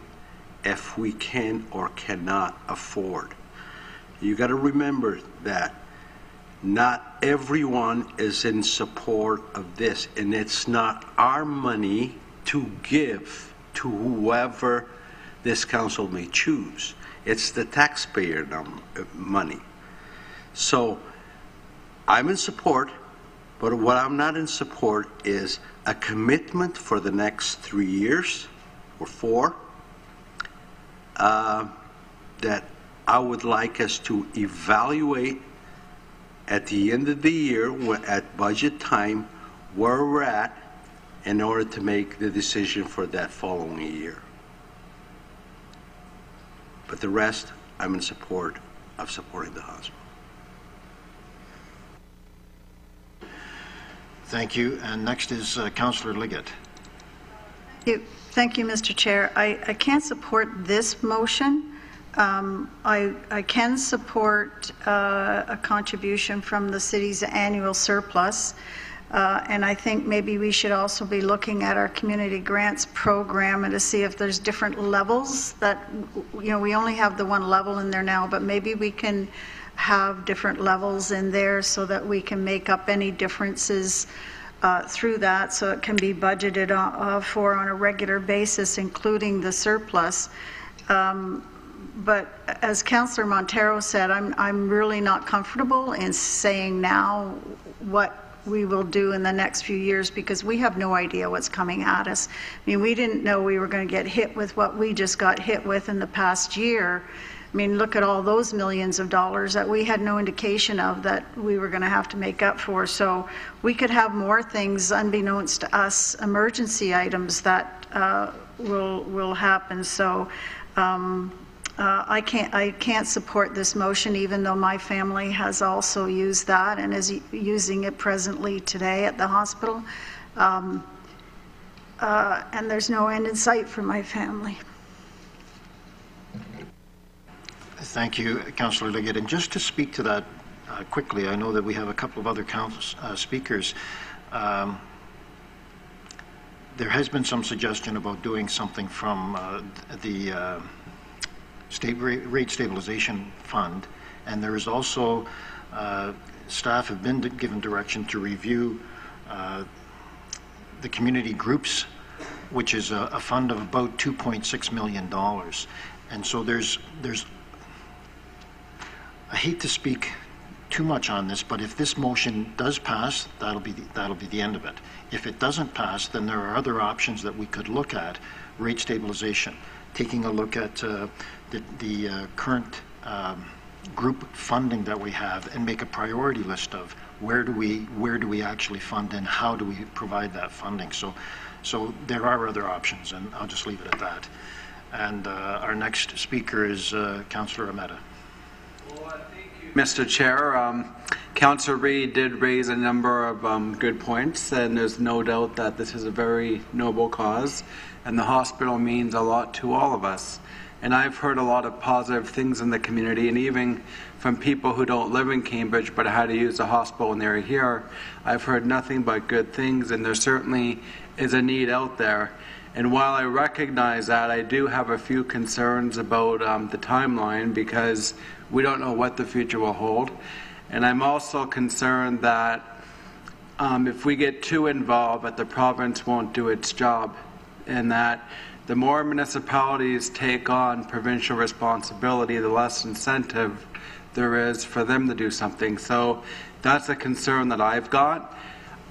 F: if we can or cannot afford. You got to remember that not everyone is in support of this, and it's not our money to give to whoever this council may choose. It's the taxpayer money. So I'm in support, but what I'm not in support is a commitment for the next 3 years or 4 that I would like us to evaluate at the end of the year, at budget time, where we're at in order to make the decision for that following year. But the rest, I'm in support of supporting the hospital.
A: Thank you. And next is Councillor Leggett.
C: Thank you, Mr. Chair. I can't support this motion. I can support a contribution from the city's annual surplus, and I think maybe we should also be looking at our community grants program and to see if there's different levels that, you know, we only have the one level in there now, but maybe we can have different levels in there so that we can make up any differences through that, so it can be budgeted for on a regular basis, including the surplus. But as Councillor Montero said, I'm really not comfortable in saying now what we will do in the next few years, because we have no idea what's coming at us. I mean, we didn't know we were going to get hit with what we just got hit with in the past year. I mean, look at all those millions of dollars that we had no indication of that we were going to have to make up for. So we could have more things unbeknownst to us, emergency items that will happen. So I can't support this motion, even though my family has also used that and is using it presently today at the hospital. And there's no end in sight for my family.
A: Thank you, Councillor Leggett. And just to speak to that quickly, I know that we have a couple of other speakers. There has been some suggestion about doing something from the rate stabilization fund, and there is also staff have been given direction to review the community groups, which is a fund of about $2.6 million. And so there's I hate to speak too much on this, but if this motion does pass, that'll be the end of it. If it doesn't pass, then there are other options that we could look at. Rate stabilization, taking a look at the current group funding that we have, and make a priority list of where do we actually fund and how do we provide that funding. So there are other options, and I'll just leave it at that. And our next speaker is Councillor O'meara.
J: Mr. Chair, Councillor Reid did raise a number of good points, and there's no doubt that this is a very noble cause, and the hospital means a lot to all of us. And I've heard a lot of positive things in the community, and even from people who don't live in Cambridge but had to use the hospital when they're here, I've heard nothing but good things, and there certainly is a need out there. And while I recognize that, I do have a few concerns about the timeline, because we don't know what the future will hold. And I'm also concerned that if we get too involved, that the province won't do its job, and that the more municipalities take on provincial responsibility, the less incentive there is for them to do something. So that's a concern that I've got.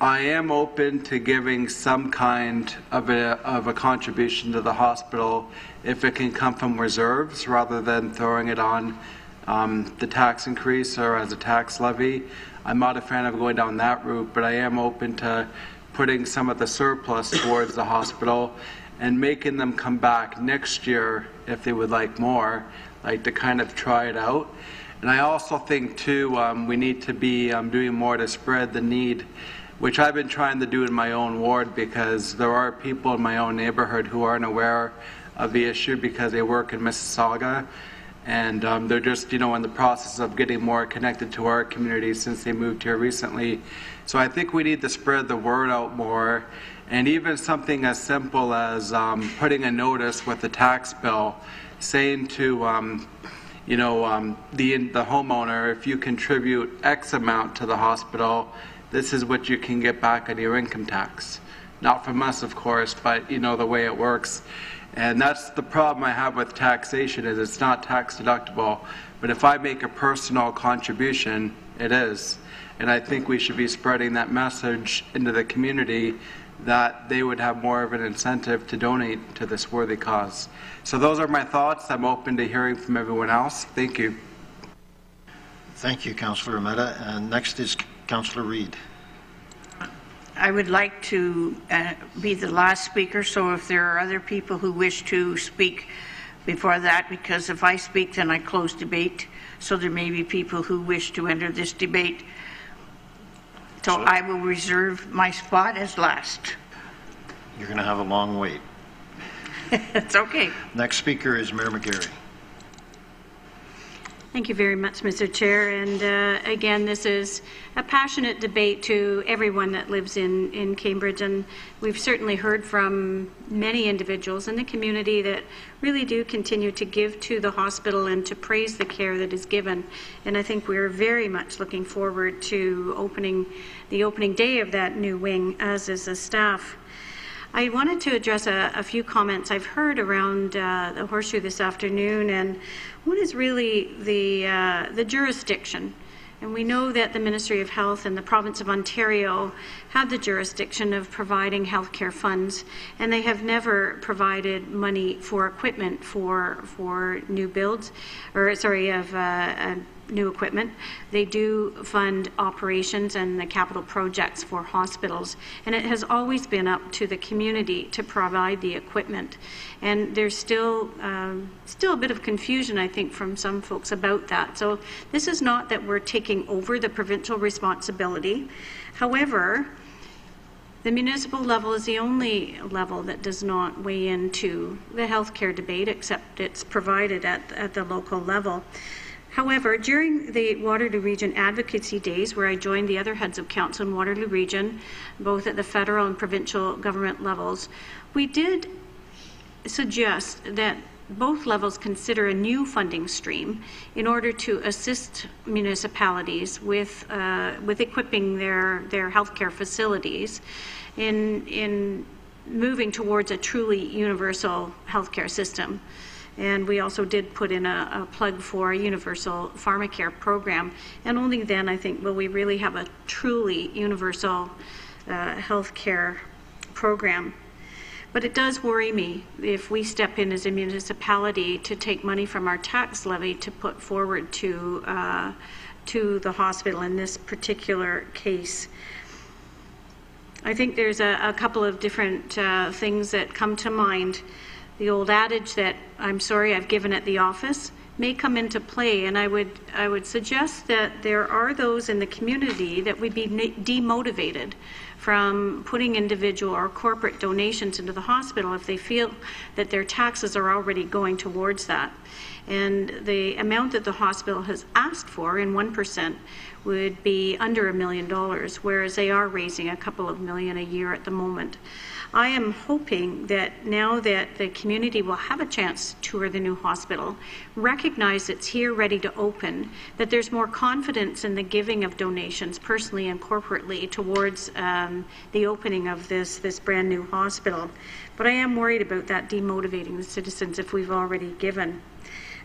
J: I am open to giving some kind of a contribution to the hospital if it can come from reserves rather than throwing it on the tax increase or as a tax levy. I'm not a fan of going down that route, but I am open to putting some of the surplus towards the hospital and making them come back next year if they would like more, like to kind of try it out. And I also think too, we need to be doing more to spread the need, which I've been trying to do in my own ward, because there are people in my own neighborhood who aren't aware of the issue because they work in Mississauga, and they're just, in the process of getting more connected to our community since they moved here recently. So I think we need to spread the word out more, and even something as simple as putting a notice with the tax bill saying to the homeowner, if you contribute X amount to the hospital, this is what you can get back on your income tax. Not from us, of course, but the way it works. And that's the problem I have with taxation, is it's not tax deductible. But if I make a personal contribution, it is. And I think we should be spreading that message into the community that they would have more of an incentive to donate to this worthy cause. So those are my thoughts. I'm open to hearing from everyone else. Thank you.
A: Thank you, Councillor O'meara. And next is Councillor Reid.
E: I would like to be the last speaker, so if there are other people who wish to speak before that, because if I speak, then I close debate. So there may be people who wish to enter this debate. So I will reserve my spot as last.
A: You're going to have a long wait.
E: It's okay.
A: Next speaker is Mayor Mcgarry.
G: Thank you very much, Mr. Chair. And again, this is a passionate debate to everyone that lives in Cambridge. And we've certainly heard from many individuals in the community that really do continue to give to the hospital and to praise the care that is given. And I think we're very much looking forward to the opening day of that new wing, as is the staff. I wanted to address a few comments I've heard around the Horseshoe this afternoon, and one is really the jurisdiction. And we know that the Ministry of Health and the Province of Ontario have the jurisdiction of providing healthcare funds, and they have never provided money for equipment for new builds, new equipment. They do fund operations and the capital projects for hospitals, and it has always been up to the community to provide the equipment. And there's still a bit of confusion, I think, from some folks about that. So this is not that we're taking over the provincial responsibility. However, The municipal level is the only level that does not weigh into the healthcare debate, except it's provided at the local level. However, during the Waterloo Region Advocacy Days, where I joined the other heads of council in Waterloo Region, both at the federal and provincial government levels, we did suggest that both levels consider a new funding stream in order to assist municipalities with equipping their healthcare facilities in moving towards a truly universal healthcare system. And we also did put in a plug for a universal pharmacare program. And only then, I think, will we really have a truly universal healthcare program. But it does worry me if we step in as a municipality to take money from our tax levy to put forward to the hospital in this particular case. I think there's a couple of different things that come to mind. The old adage that I'm sorry I've given at the office may come into play, and I would suggest that there are those in the community that would be demotivated from putting individual or corporate donations into the hospital if they feel that their taxes are already going towards that. And the amount that the hospital has asked for in 1% would be under $1 million, whereas they are raising a couple of million a year at the moment. I am hoping that now that the community will have a chance to tour the new hospital, recognize it's here ready to open, that there's more confidence in the giving of donations personally and corporately towards the opening of this brand new hospital. But I am worried about that demotivating the citizens if we've already given.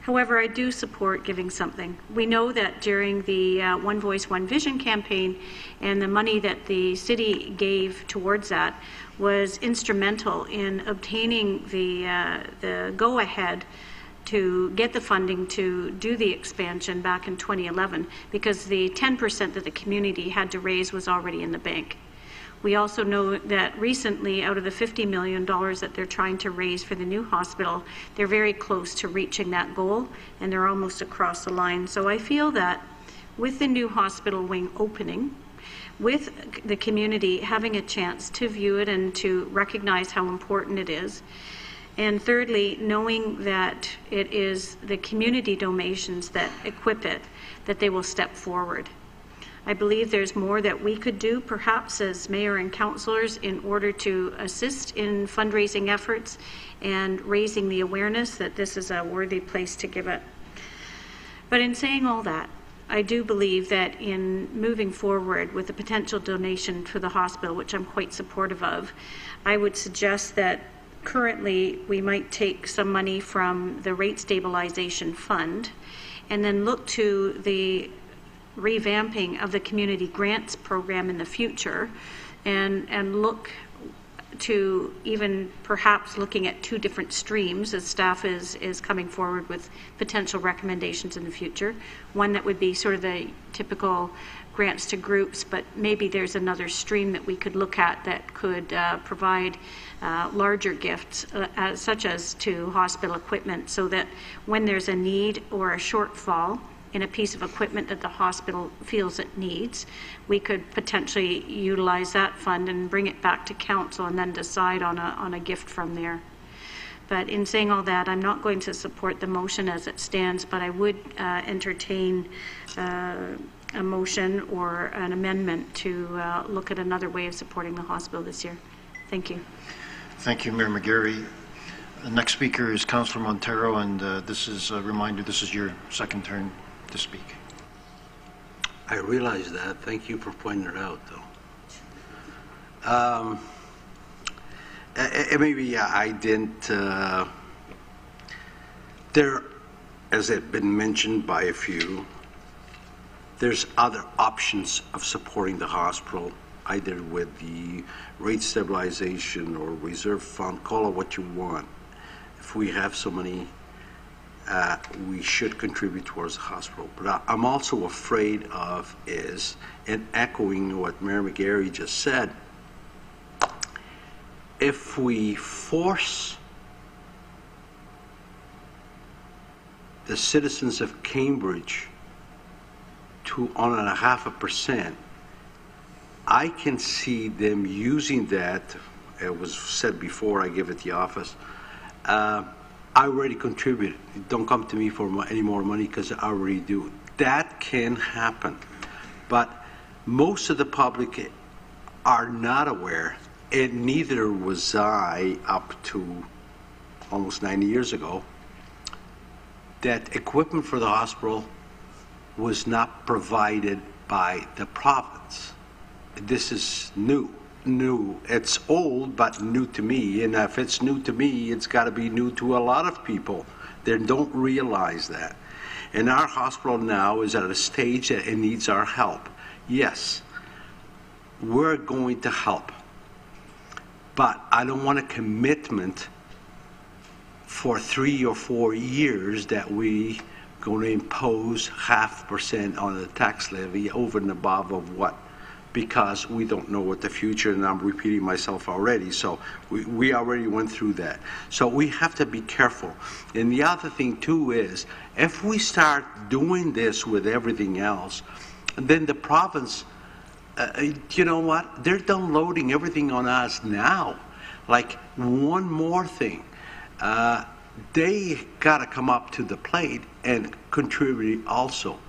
G: However, I do support giving something. We know that during the One Voice, One Vision campaign and the money that the city gave towards that was instrumental in obtaining the go-ahead to get the funding to do the expansion back in 2011, because the 10% that the community had to raise was already in the bank. We also know that recently, out of the $50 million that they're trying to raise for the new hospital, they're very close to reaching that goal, and they're almost across the line. So I feel that with the new hospital wing opening, with the community having a chance to view it and to recognize how important it is, and thirdly, knowing that it is the community donations that equip it, that they will step forward. I believe there's more that we could do, perhaps as mayor and councillors, in order to assist in fundraising efforts and raising the awareness that this is a worthy place to give it. But in saying all that, I do believe that in moving forward with the potential donation for the hospital, which I'm quite supportive of, I would suggest that currently we might take some money from the rate stabilization fund and then look to the revamping of the community grants program in the future, and look to even perhaps looking at two different streams as staff is coming forward with potential recommendations in the future. One that would be sort of the typical grants to groups, but maybe there's another stream that we could look at that could provide larger gifts, such as to hospital equipment, so that when there's a need or a shortfall in a piece of equipment that the hospital feels it needs, we could potentially utilize that fund and bring it back to council and then decide on a gift from there. But in saying all that, I'm not going to support the motion as it stands, but I would entertain a motion or an amendment to look at another way of supporting the hospital this year. Thank you.
A: Thank you, Mayor Mcgarry. The next speaker is Councillor Montero, and this is a reminder, this is your second turn to speak.
F: I realize that. Thank you for pointing it out, though. Maybe I didn't. There, as it been mentioned by a few, there's other options of supporting the hospital, either with the rate stabilization or reserve fund, call it what you want. If we have so many, we should contribute towards the hospital. But I'm also afraid of is, and echoing what Mayor Mcgarry just said, if we force the citizens of Cambridge to 1.5%, I can see them using that. It was said before I give it the office. I already contributed. Don't come to me for any more money because I already do. That can happen. But most of the public are not aware, and neither was I up to almost 90 years ago, that equipment for the hospital was not provided by the province. This is new. It's old, but new to me. And if it's new to me, it's got to be new to a lot of people. They don't realize that. And our hospital now is at a stage that it needs our help. Yes, we're going to help. But I don't want a commitment for 3 or 4 years that we going to impose 0.5% on the tax levy over and above of what, because we don't know what the future, and I'm repeating myself already, so we already went through that. So we have to be careful. And the other thing too is, if we start doing this with everything else, then the province, you know what, they're downloading everything on us now. Like, one more thing. They got to come up to the plate and contribute also.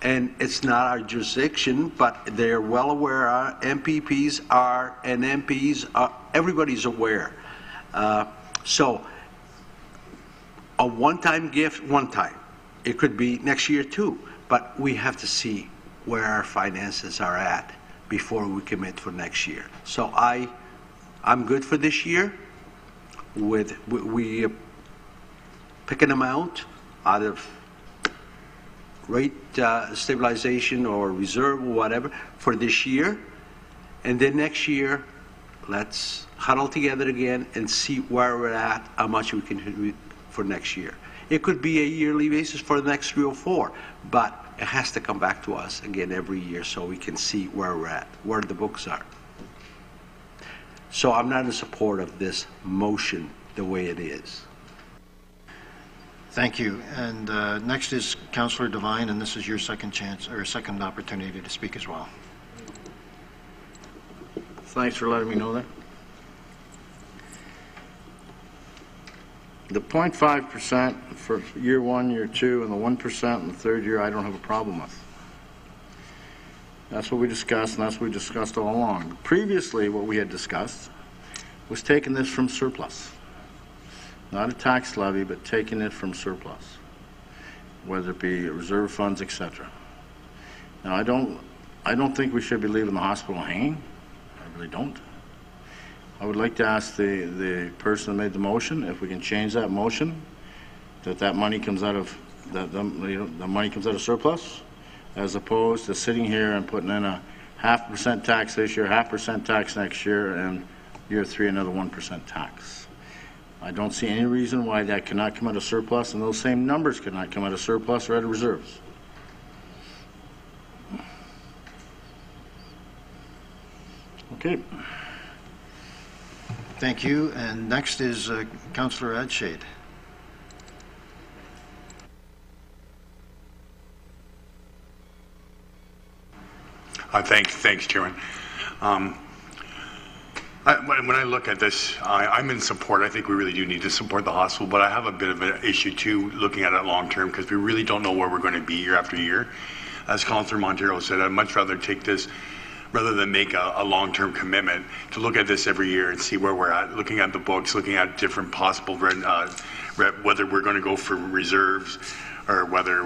F: And it's not our jurisdiction, but they're well aware. Our MPPs are, and MPs are, everybody's aware. So a one-time gift, one time. It could be next year too, but we have to see where our finances are at before we commit for next year. So I'm good for this year. We pick an amount out of rate stabilization or reserve or whatever for this year, and then next year let's huddle together again and see where we're at, how much we can contribute for next year. It could be a yearly basis for the next 3 or 4, but it has to come back to us again every year so we can see where we're at, where the books are. So I'm not in support of this motion the way it is.
A: Thank you. And next is Councillor Devine, and this is your second chance, or second opportunity to speak as well.
I: Thanks for letting me know that. The 0.5% for year 1, year 2, and the 1% in the third year, I don't have a problem with. That's what we discussed, and that's what we discussed all along. Previously, what we had discussed was taking this from surplus. Not a tax levy, but taking it from surplus, whether it be reserve funds, etc. Now, I don't think we should be leaving the hospital hanging. I really don't. I would like to ask the person that made the motion if we can change that motion, that money comes out of the money comes out of surplus, as opposed to sitting here and putting in a 0.5% tax this year, 0.5% tax next year, and year 3 another 1% tax. I don't see any reason why that cannot come out of surplus, and those same numbers cannot come out of surplus or out of reserves. Okay.
A: Thank you. And next is Councillor Adshade.
K: Thanks, Chairman. When I look at this, I'm in support. I think we really do need to support the hospital, but I have a bit of an issue too looking at it long term, because we really don't know where we're going to be year after year. As Councillor Montero said, I'd much rather take this, rather than make a long-term commitment, to look at this every year and see where we're at, looking at the books, looking at different possible, whether we're going to go for reserves or whether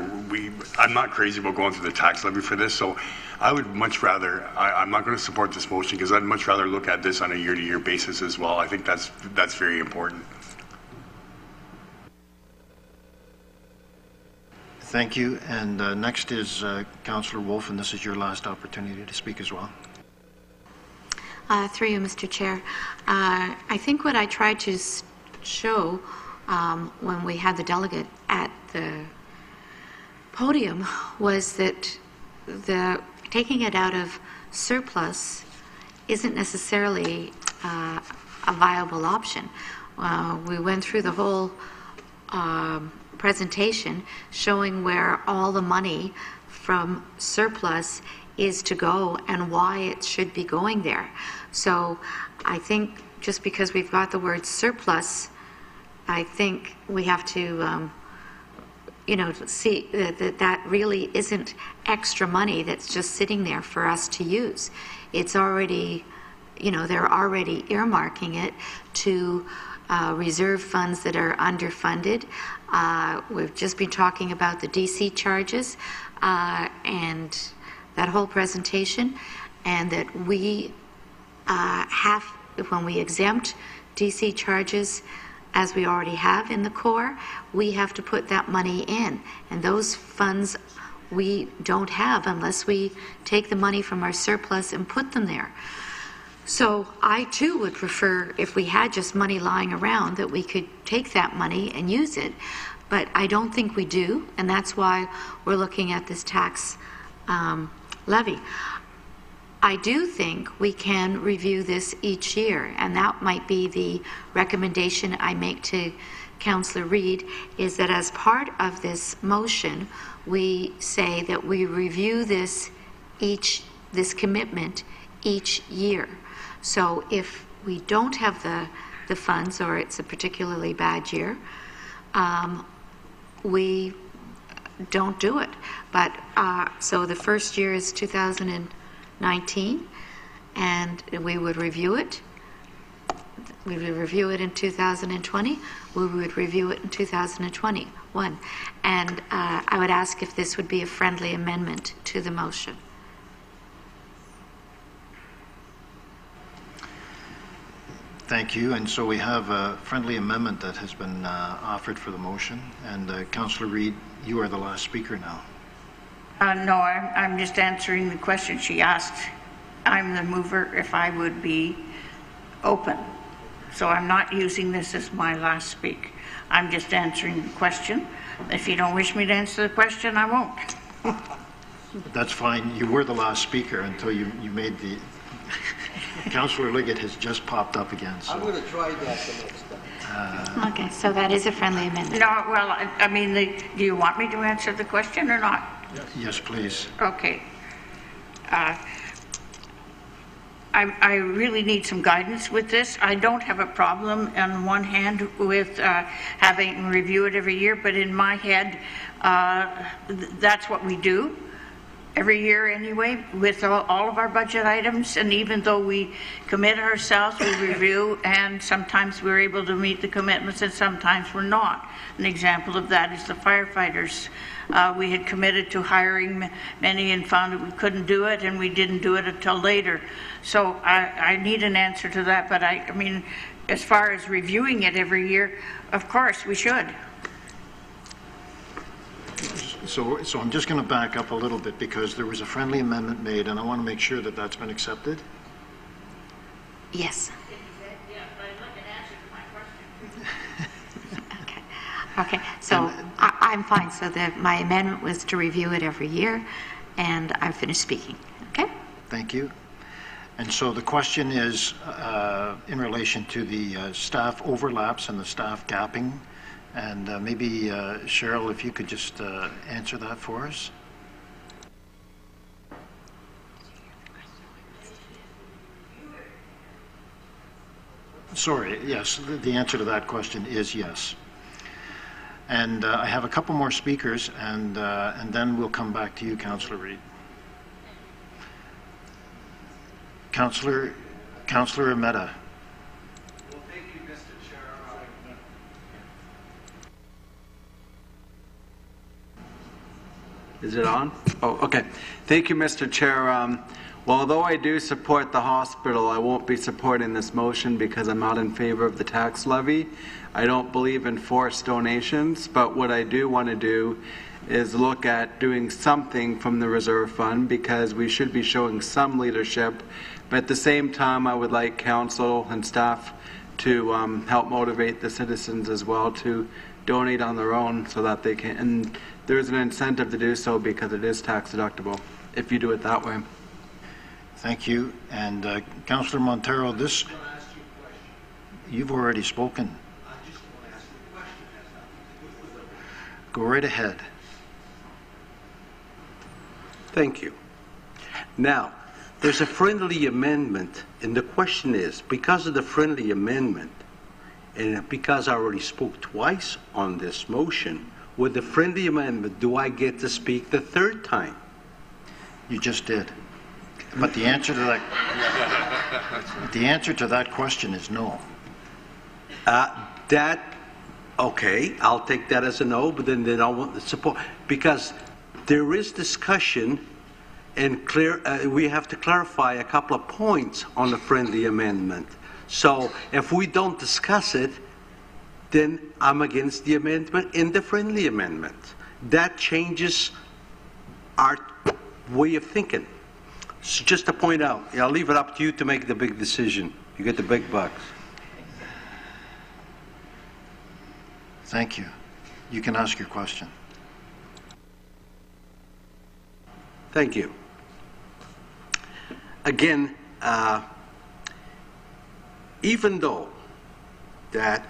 K: I'm not crazy about going through the tax levy for this, so I would much rather, I'm not going to support this motion because I'd much rather look at this on a year-to-year basis as well. I think that's very important.
A: Thank you. And next is Councillor Wolf, and this is your last opportunity to speak as well.
D: Through you, Mr. Chair. I think what I tried to show when we had the delegate at the podium was that taking it out of surplus isn't necessarily a viable option. We went through the whole presentation showing where all the money from surplus is to go and why it should be going there. So I think just because we've got the word surplus, I think we have to, see that really isn't extra money that's just sitting there for us to use. It's already, they're already earmarking it to reserve funds that are underfunded. We've just been talking about the DC charges and that whole presentation, and that we have, when we exempt DC charges, as we already have in the core, we have to put that money in. And those funds we don't have unless we take the money from our surplus and put them there. So I too would prefer, if we had just money lying around, that we could take that money and use it. But I don't think we do, and that's why we're looking at this tax levy. I do think we can review this each year, and that might be the recommendation I make to Councillor Reid, is that as part of this motion, we say that we review this commitment each year. So if we don't have the funds, or it's a particularly bad year, we don't do it. But so the first year is 2019, and we would review it. We would review it in 2020. We would review it in 2021. And I would ask if this would be a friendly amendment to the motion.
A: Thank you. And so we have a friendly amendment that has been offered for the motion. And Councillor Reid, you are the last speaker now.
E: No, I'm just answering the question she asked. I'm the mover, if I would be open. So I'm not using this as my last speak. I'm just answering the question. If you don't wish me to answer the question, I won't.
A: That's fine. You were the last speaker until you made the... Councillor Leggett has just popped up again. So.
F: I'm going to try that the next time.
D: Okay, so that is a friendly amendment.
E: No, well, I mean, do you want me to answer the question or not?
A: Yes, please.
E: Okay. I really need some guidance with this. I don't have a problem on one hand with having review it every year, but in my head, that's what we do every year anyway with all of our budget items. And even though we commit ourselves, we review, and sometimes we're able to meet the commitments and sometimes we're not. An example of that is the firefighters. We had committed to hiring many and found that we couldn't do it, and we didn't do it until later. So I need an answer to that. But I mean, as far as reviewing it every year, of course we should.
A: So I'm just going to back up a little bit because there was a friendly amendment made, and I want to make sure that that's been accepted.
D: Yes.
E: Yeah, but I'd like an answer to my question.
D: Okay, so I'm fine. So my amendment was to review it every year, and I'm finished speaking. Okay?
A: Thank you. And so the question is in relation to the staff overlaps and the staff gapping. And maybe, Cheryl, if you could just answer that for us. Sorry, yes, the answer to that question is yes. And I have a couple more speakers, and then we'll come back to you, Councillor Reid. Councillor O'meara.
J: Well, thank you, Mr. Chair. Is it on? Oh, okay. Thank you, Mr. Chair. Well, although I do support the hospital, I won't be supporting this motion because I'm not in favor of the tax levy. I don't believe in forced donations, but what I do want to do is look at doing something from the reserve fund because we should be showing some leadership. But at the same time, I would like council and staff to help motivate the citizens as well to donate on their own so that they can, and there's an incentive to do so because it is tax deductible if you do it that way.
A: Thank you. And Councillor Montero, this, you've already spoken. Go right ahead.
F: Thank you. Now, there's a friendly amendment, and the question is, because of the friendly amendment, and because I already spoke twice on this motion, with the friendly amendment, do I get to speak the third time?
A: You just did. But the answer to that question is no.
F: Okay, I'll take that as a no, but then I want the support, because there is discussion, and we have to clarify a couple of points on the friendly amendment. So if we don't discuss it, then I'm against the amendment in the friendly amendment. That changes our way of thinking. So just to point out, I'll leave it up to you to make the big decision. You get the big bucks.
A: Thank you. You can ask your question.
F: Thank you. Again, even though that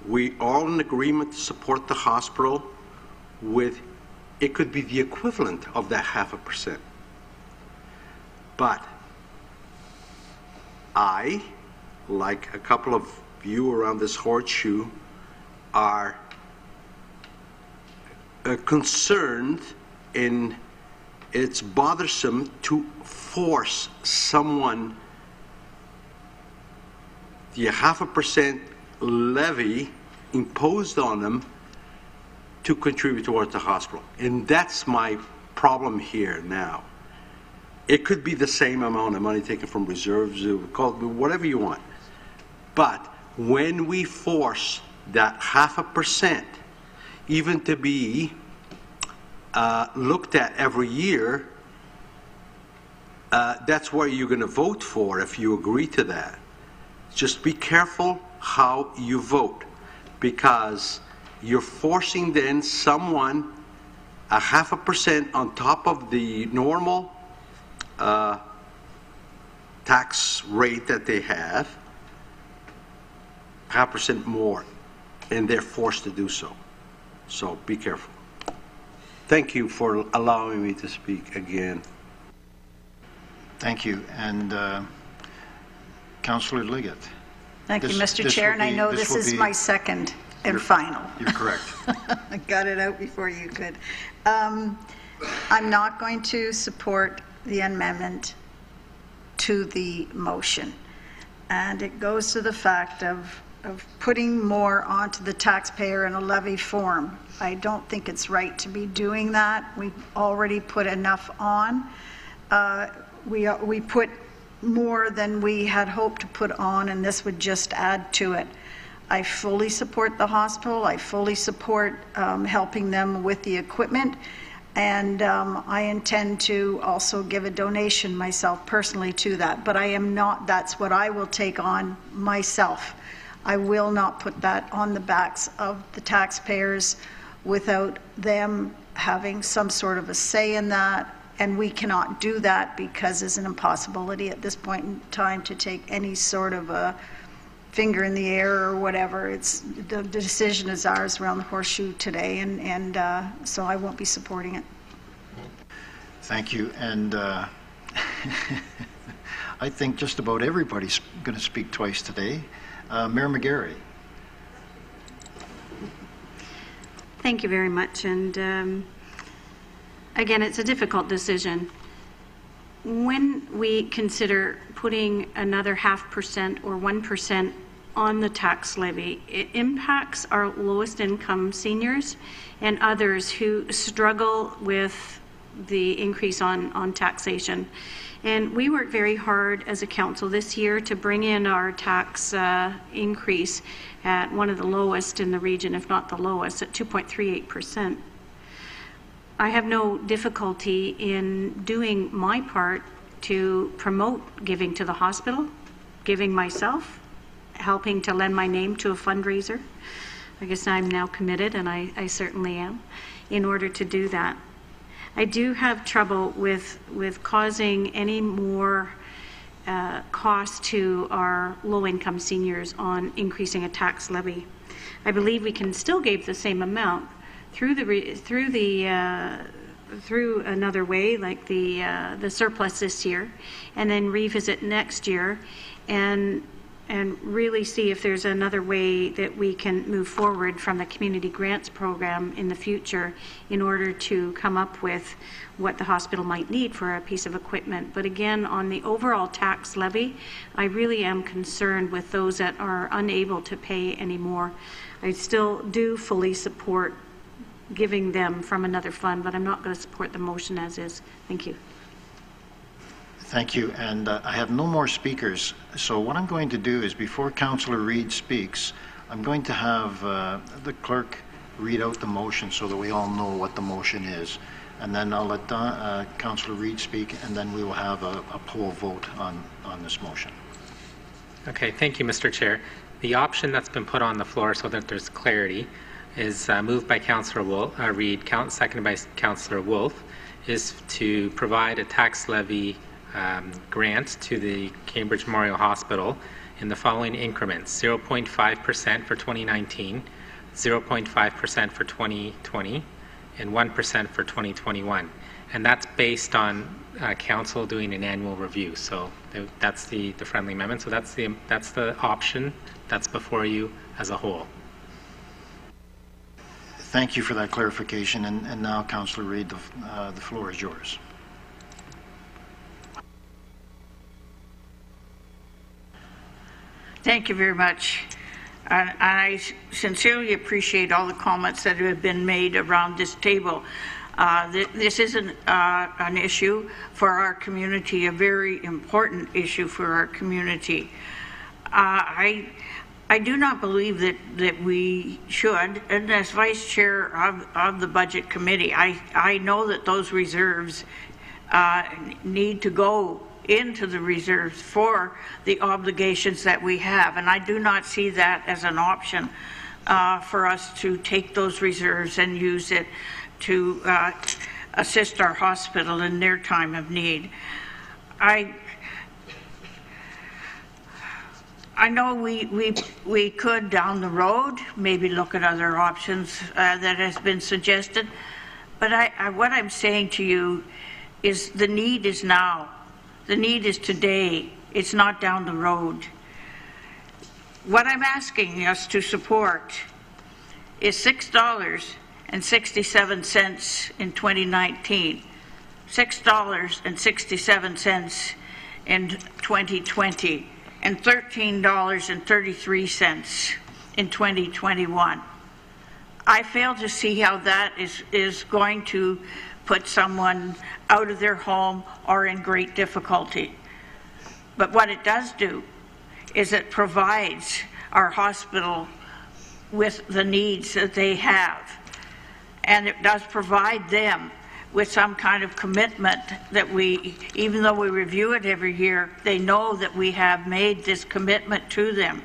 F: we are in agreement to support the hospital with, it could be the equivalent of that 0.5%. But I, like a couple of you around this horseshoe, are concerned, and it's bothersome to force someone the 0.5% levy imposed on them to contribute towards the hospital. And that's my problem here now. It could be the same amount of money taken from reserves, call it whatever you want. But when we force that 0.5%, even to be looked at every year, that's what you're going to vote for if you agree to that. Just be careful how you vote, because you're forcing then someone a 0.5% on top of the normal tax rate that they have, 0.5% more, and they're forced to do so. So be careful. Thank you for allowing me to speak again.
A: Thank you. And Councillor Leggett.
C: Thank you, Mr. Chair, and I know this is my second and final.
A: You're correct.
C: I got it out before you could. I'm not going to support the amendment to the motion. And it goes to the fact of putting more onto the taxpayer in a levy form. I don't think it's right to be doing that. We've already put enough on. We put more than we had hoped to put on, and this would just add to it. I fully support the hospital. I fully support helping them with the equipment. And I intend to also give a donation myself personally to that. But I am not, that's what I will take on myself. I will not put that on the backs of the taxpayers without them having some sort of a say in that. And we cannot do that because it's an impossibility at this point in time to take any sort of a finger in the air or whatever. It's the decision is ours around the horseshoe today, and so I won't be supporting it.
A: Thank you. And I think just about everybody's going to speak twice today. Mayor Mcgarry.
G: Thank you very much. And again, it's a difficult decision. When we consider putting another 0.5% or 1% on the tax levy, it impacts our lowest income seniors and others who struggle with the increase on taxation. And we worked very hard as a council this year to bring in our tax increase at one of the lowest in the region, if not the lowest, at 2.38%. I have no difficulty in doing my part to promote giving to the hospital, giving myself, helping to lend my name to a fundraiser. I guess I'm now committed, and I certainly am, in order to do that. I do have trouble with causing any more cost to our low-income seniors on increasing a tax levy. I believe we can still give the same amount through the through another way, like the surplus this year, and then revisit next year and really see if there's another way that we can move forward from the community grants program in the future in order to come up with what the hospital might need for a piece of equipment. But again, on the overall tax levy, I really am concerned with those that are unable to pay anymore. I still do fully support giving them from another fund, but I'm not going to support the motion as is. Thank you.
A: Thank you, and I have no more speakers. So what I'm going to do is, before Councillor Reid speaks, I'm going to have the clerk read out the motion so that we all know what the motion is. And then I'll let Councillor Reid speak, and then we will have a poll vote on this motion.
H: Okay, thank you, Mr. Chair. The option that's been put on the floor so that there's clarity is moved by Councillor Reid, seconded by Councillor Wolf, is to provide a tax levy grant to the Cambridge Memorial Hospital in the following increments: 0.5% for 2019, 0.5% for 2020, and 1% for 2021. And that's based on council doing an annual review. So that's the friendly amendment. So that's the option that's before you as a whole.
A: Thank you for that clarification. And now, Councillor Reid, the floor is yours.
E: Thank you very much. And I sincerely appreciate all the comments that have been made around this table. This is an issue for our community, a very important issue for our community. I do not believe that we should, and as Vice Chair of the Budget Committee, I know that those reserves need to go into the reserves for the obligations that we have, and I do not see that as an option for us to take those reserves and use it to assist our hospital in their time of need. I know we could down the road maybe look at other options that has been suggested, but what I'm saying to you is the need is now. The need is today. It's not down the road. What I'm asking us to support is $6.67 in 2019, $6.67 in 2020, and $13.33 in 2021. I fail to see how that is going to put someone out of their home or in great difficulty. But what it does do is it provides our hospital with the needs that they have. And it does provide them with some kind of commitment that even though we review it every year, they know that we have made this commitment to them.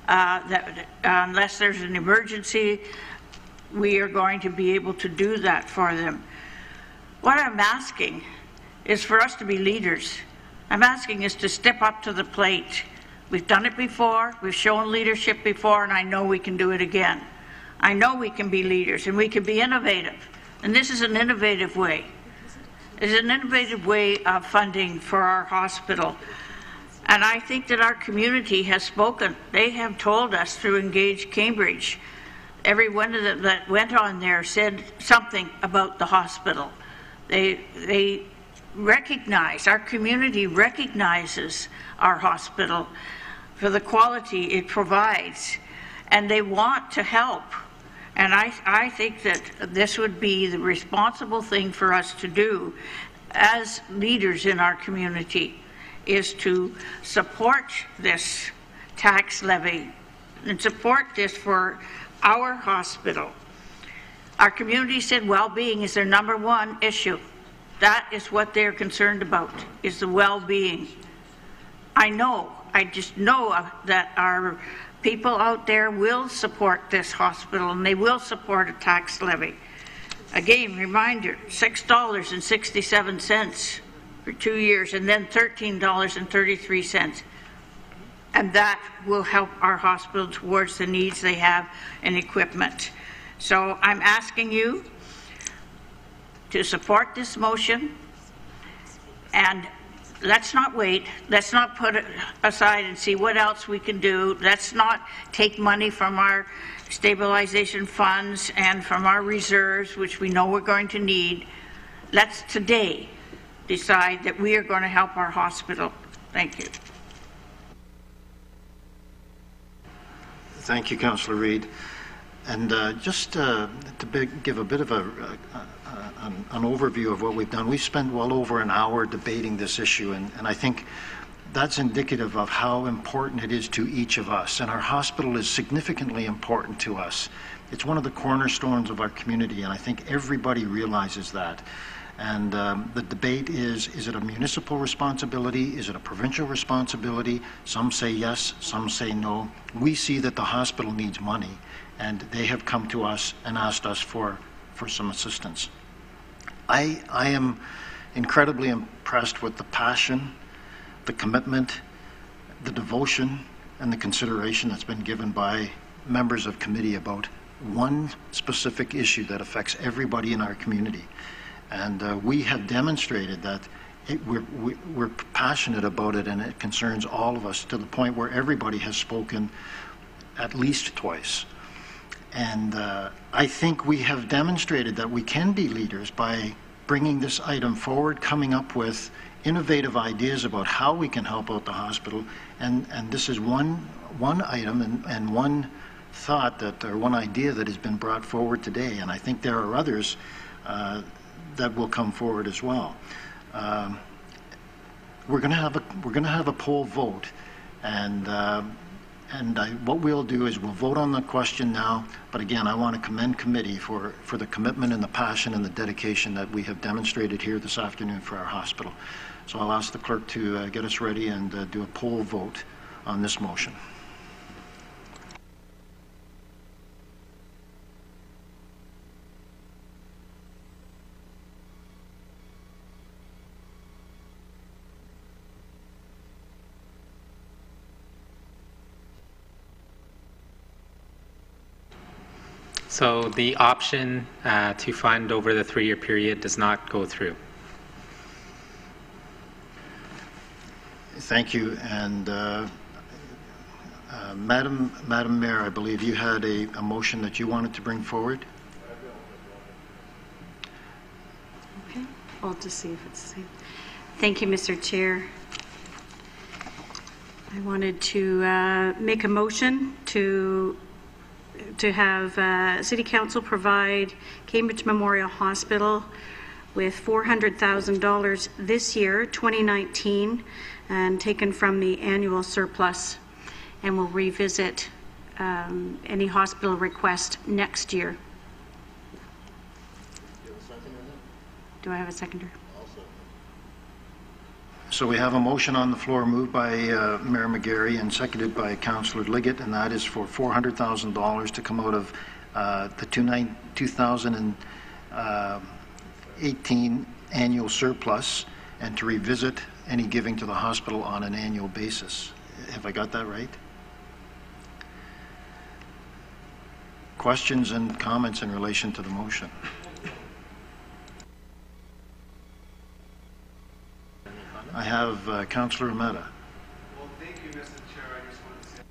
E: That unless there's an emergency, we are going to be able to do that for them. What I'm asking is for us to be leaders. I'm asking us to step up to the plate. We've done it before, we've shown leadership before, and I know we can do it again. I know we can be leaders and we can be innovative. And this is an innovative way. It's an innovative way of funding for our hospital. And I think that our community has spoken. They have told us through Engage Cambridge. Everyone that went on there said something about the hospital. They recognize, our community recognizes our hospital for the quality it provides, and they want to help. And I think that this would be the responsible thing for us to do as leaders in our community, is to support this tax levy and support this for our hospital. Our community said well-being is their number one issue. That is what they're concerned about, is the well-being. I just know that our people out there will support this hospital and they will support a tax levy. Again, reminder, $6.67 for 2 years and then $13.33. And that will help our hospital towards the needs they have in equipment. So I'm asking you to support this motion, and let's not wait. Let's not put it aside and see what else we can do. Let's not take money from our stabilization funds and from our reserves, which we know we're going to need. Let's today decide that we are going to help our hospital. Thank you.
A: Thank you, Councillor Reid. And just to give a bit of an overview of what we've done, we've spent well over an hour debating this issue, and I think that's indicative of how important it is to each of us. And our hospital is significantly important to us. It's one of the cornerstones of our community, and I think everybody realizes that. And the debate is it a municipal responsibility? Is it a provincial responsibility? Some say yes, some say no. We see that the hospital needs money, and they have come to us and asked us for some assistance. I am incredibly impressed with the passion, the commitment, the devotion, and the consideration that's been given by members of committee about one specific issue that affects everybody in our community. And we have demonstrated that we're passionate about it, and it concerns all of us to the point where everybody has spoken at least twice. And I think we have demonstrated that we can be leaders by bringing this item forward, coming up with innovative ideas about how we can help out the hospital. And this is one item and one thought or one idea that has been brought forward today. And I think there are others that will come forward as well. We're going to have a poll vote, and what we'll do is we'll vote on the question now. But again, I want to commend committee for the commitment and the passion and the dedication that we have demonstrated here this afternoon for our hospital. So I'll ask the clerk to get us ready and do a poll vote on this motion.
H: So the option to fund over the 3-year period does not go through.
A: Thank you. And Madam Mayor, I believe you had a motion that you wanted to bring forward.
G: Okay, I'll just see if it's the same. Thank you, Mr. Chair. I wanted to make a motion to have City Council provide Cambridge Memorial Hospital with $400,000 this year, 2019, and taken from the annual surplus, and we'll revisit any hospital request next year. Do I have a seconder?
A: So we have a motion on the floor moved by Mayor Mcgarry and seconded by Councillor Leggett, and that is for $400,000 to come out of the 2018 annual surplus and to revisit any giving to the hospital on an annual basis. Have I got that right? Questions and comments in relation to the motion? I have Councillor O'meara.
J: Well, thank you, Mr. Chair. I just want to say.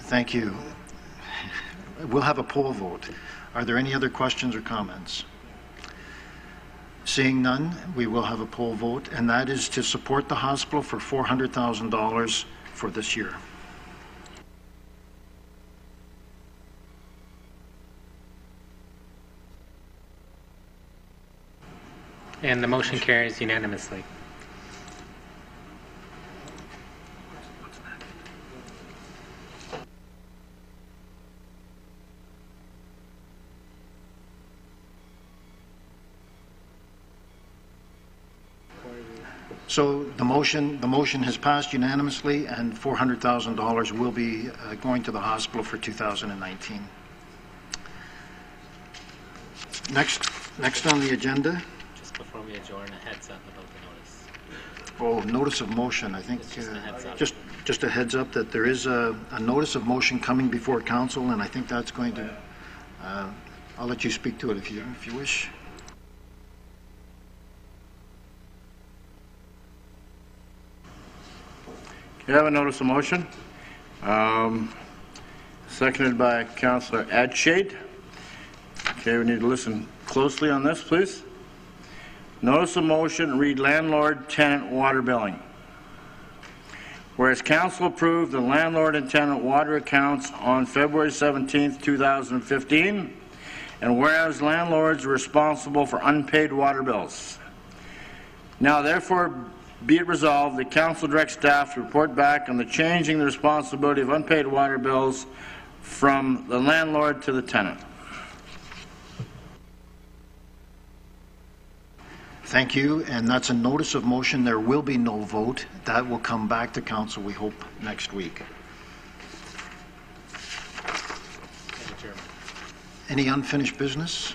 A: Thank you. We'll have a poll vote. Are there any other questions or comments? Seeing none, we will have a poll vote, and that is to support the hospital for $400,000 for this year.
H: And the motion carries unanimously.
A: So the motion has passed unanimously, and $400,000 will be going to the hospital for 2019. Next on the agenda.
H: Just before we adjourn, a heads up about the notice.
A: Oh, notice of motion. I think just a heads up that there is a notice of motion coming before council, and I think that's going to I'll let you speak to it if you wish.
I: You have a notice of motion, seconded by Councillor Adshade. Okay, we need to listen closely on this, please. Notice of motion, read landlord-tenant water billing. Whereas Council approved the landlord and tenant water accounts on February 17th, 2015, and whereas landlords are responsible for unpaid water bills. Now therefore be it resolved that Council directs staff to report back on the changing the responsibility of unpaid water bills from the landlord to the tenant.
A: Thank you, and that's a notice of motion. There will be no vote. That will come back to Council, we hope, next week. Any unfinished business?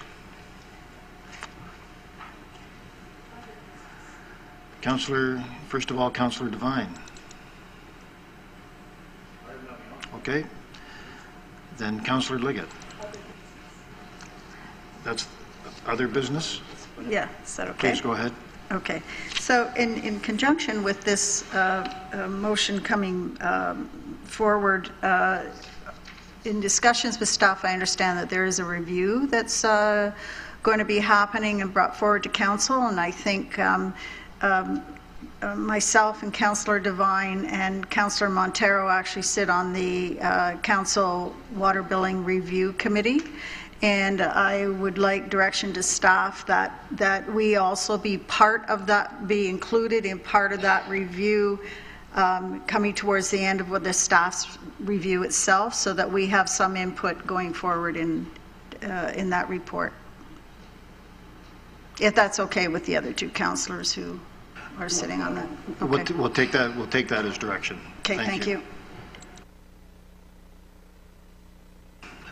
A: Councillor, first of all, Councillor Devine. Okay. Then Councillor Leggett. That's other business?
C: Yeah, is that okay?
A: Please go ahead.
C: Okay. So in conjunction with this motion coming forward, in discussions with staff, I understand that there is a review that's going to be happening and brought forward to Council, and I think myself and Councillor Devine and Councillor Montero actually sit on the Council Water Billing Review Committee. And I would like direction to staff that we also be part of that, be included in part of that review coming towards the end of what the staff's review itself, so that we have some input going forward in that report. If that's okay with the other two councillors who are sitting on that. Okay.
A: We'll take that as direction.
C: Okay, thank you.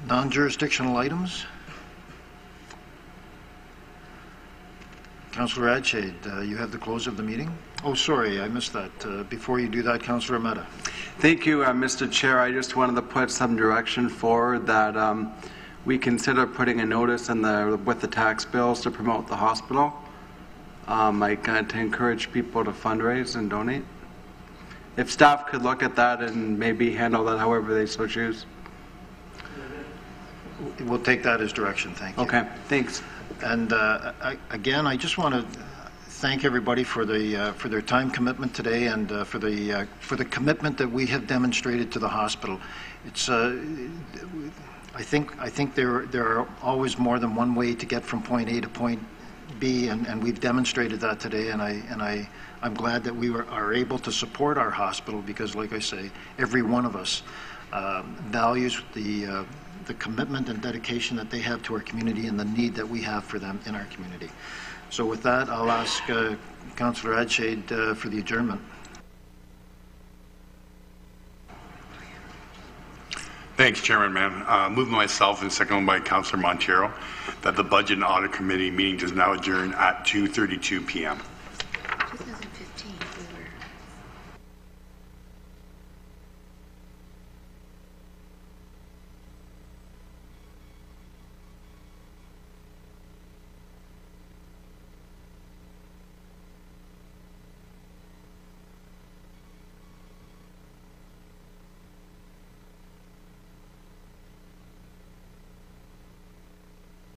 A: Non-jurisdictional items. Councillor Adshade, you have the close of the meeting. Oh, sorry, I missed that. Before you do that, Councillor O'meara.
J: Thank you, Mr. Chair. I just wanted to put some direction forward that we consider putting a notice in with the tax bills to promote the hospital. To encourage people to fundraise and donate. If staff could look at that and maybe handle that however they so choose.
A: We'll take that as direction. Thank you.
J: Okay, thanks.
A: And again, I just want to thank everybody for their time commitment today, and for the commitment that we have demonstrated to the hospital. It's I think there are always more than one way to get from point A to point B, and we've demonstrated that today. And I'm glad that we are able to support our hospital, because, like I say, every one of us values the commitment and dedication that they have to our community and the need that we have for them in our community. So with that, I'll ask Councillor Adshade for the adjournment.
K: Thanks, Chairman, man. Moved myself and seconded by Councillor Montero that the Budget and Audit Committee meeting is now adjourned at 2:32 p.m.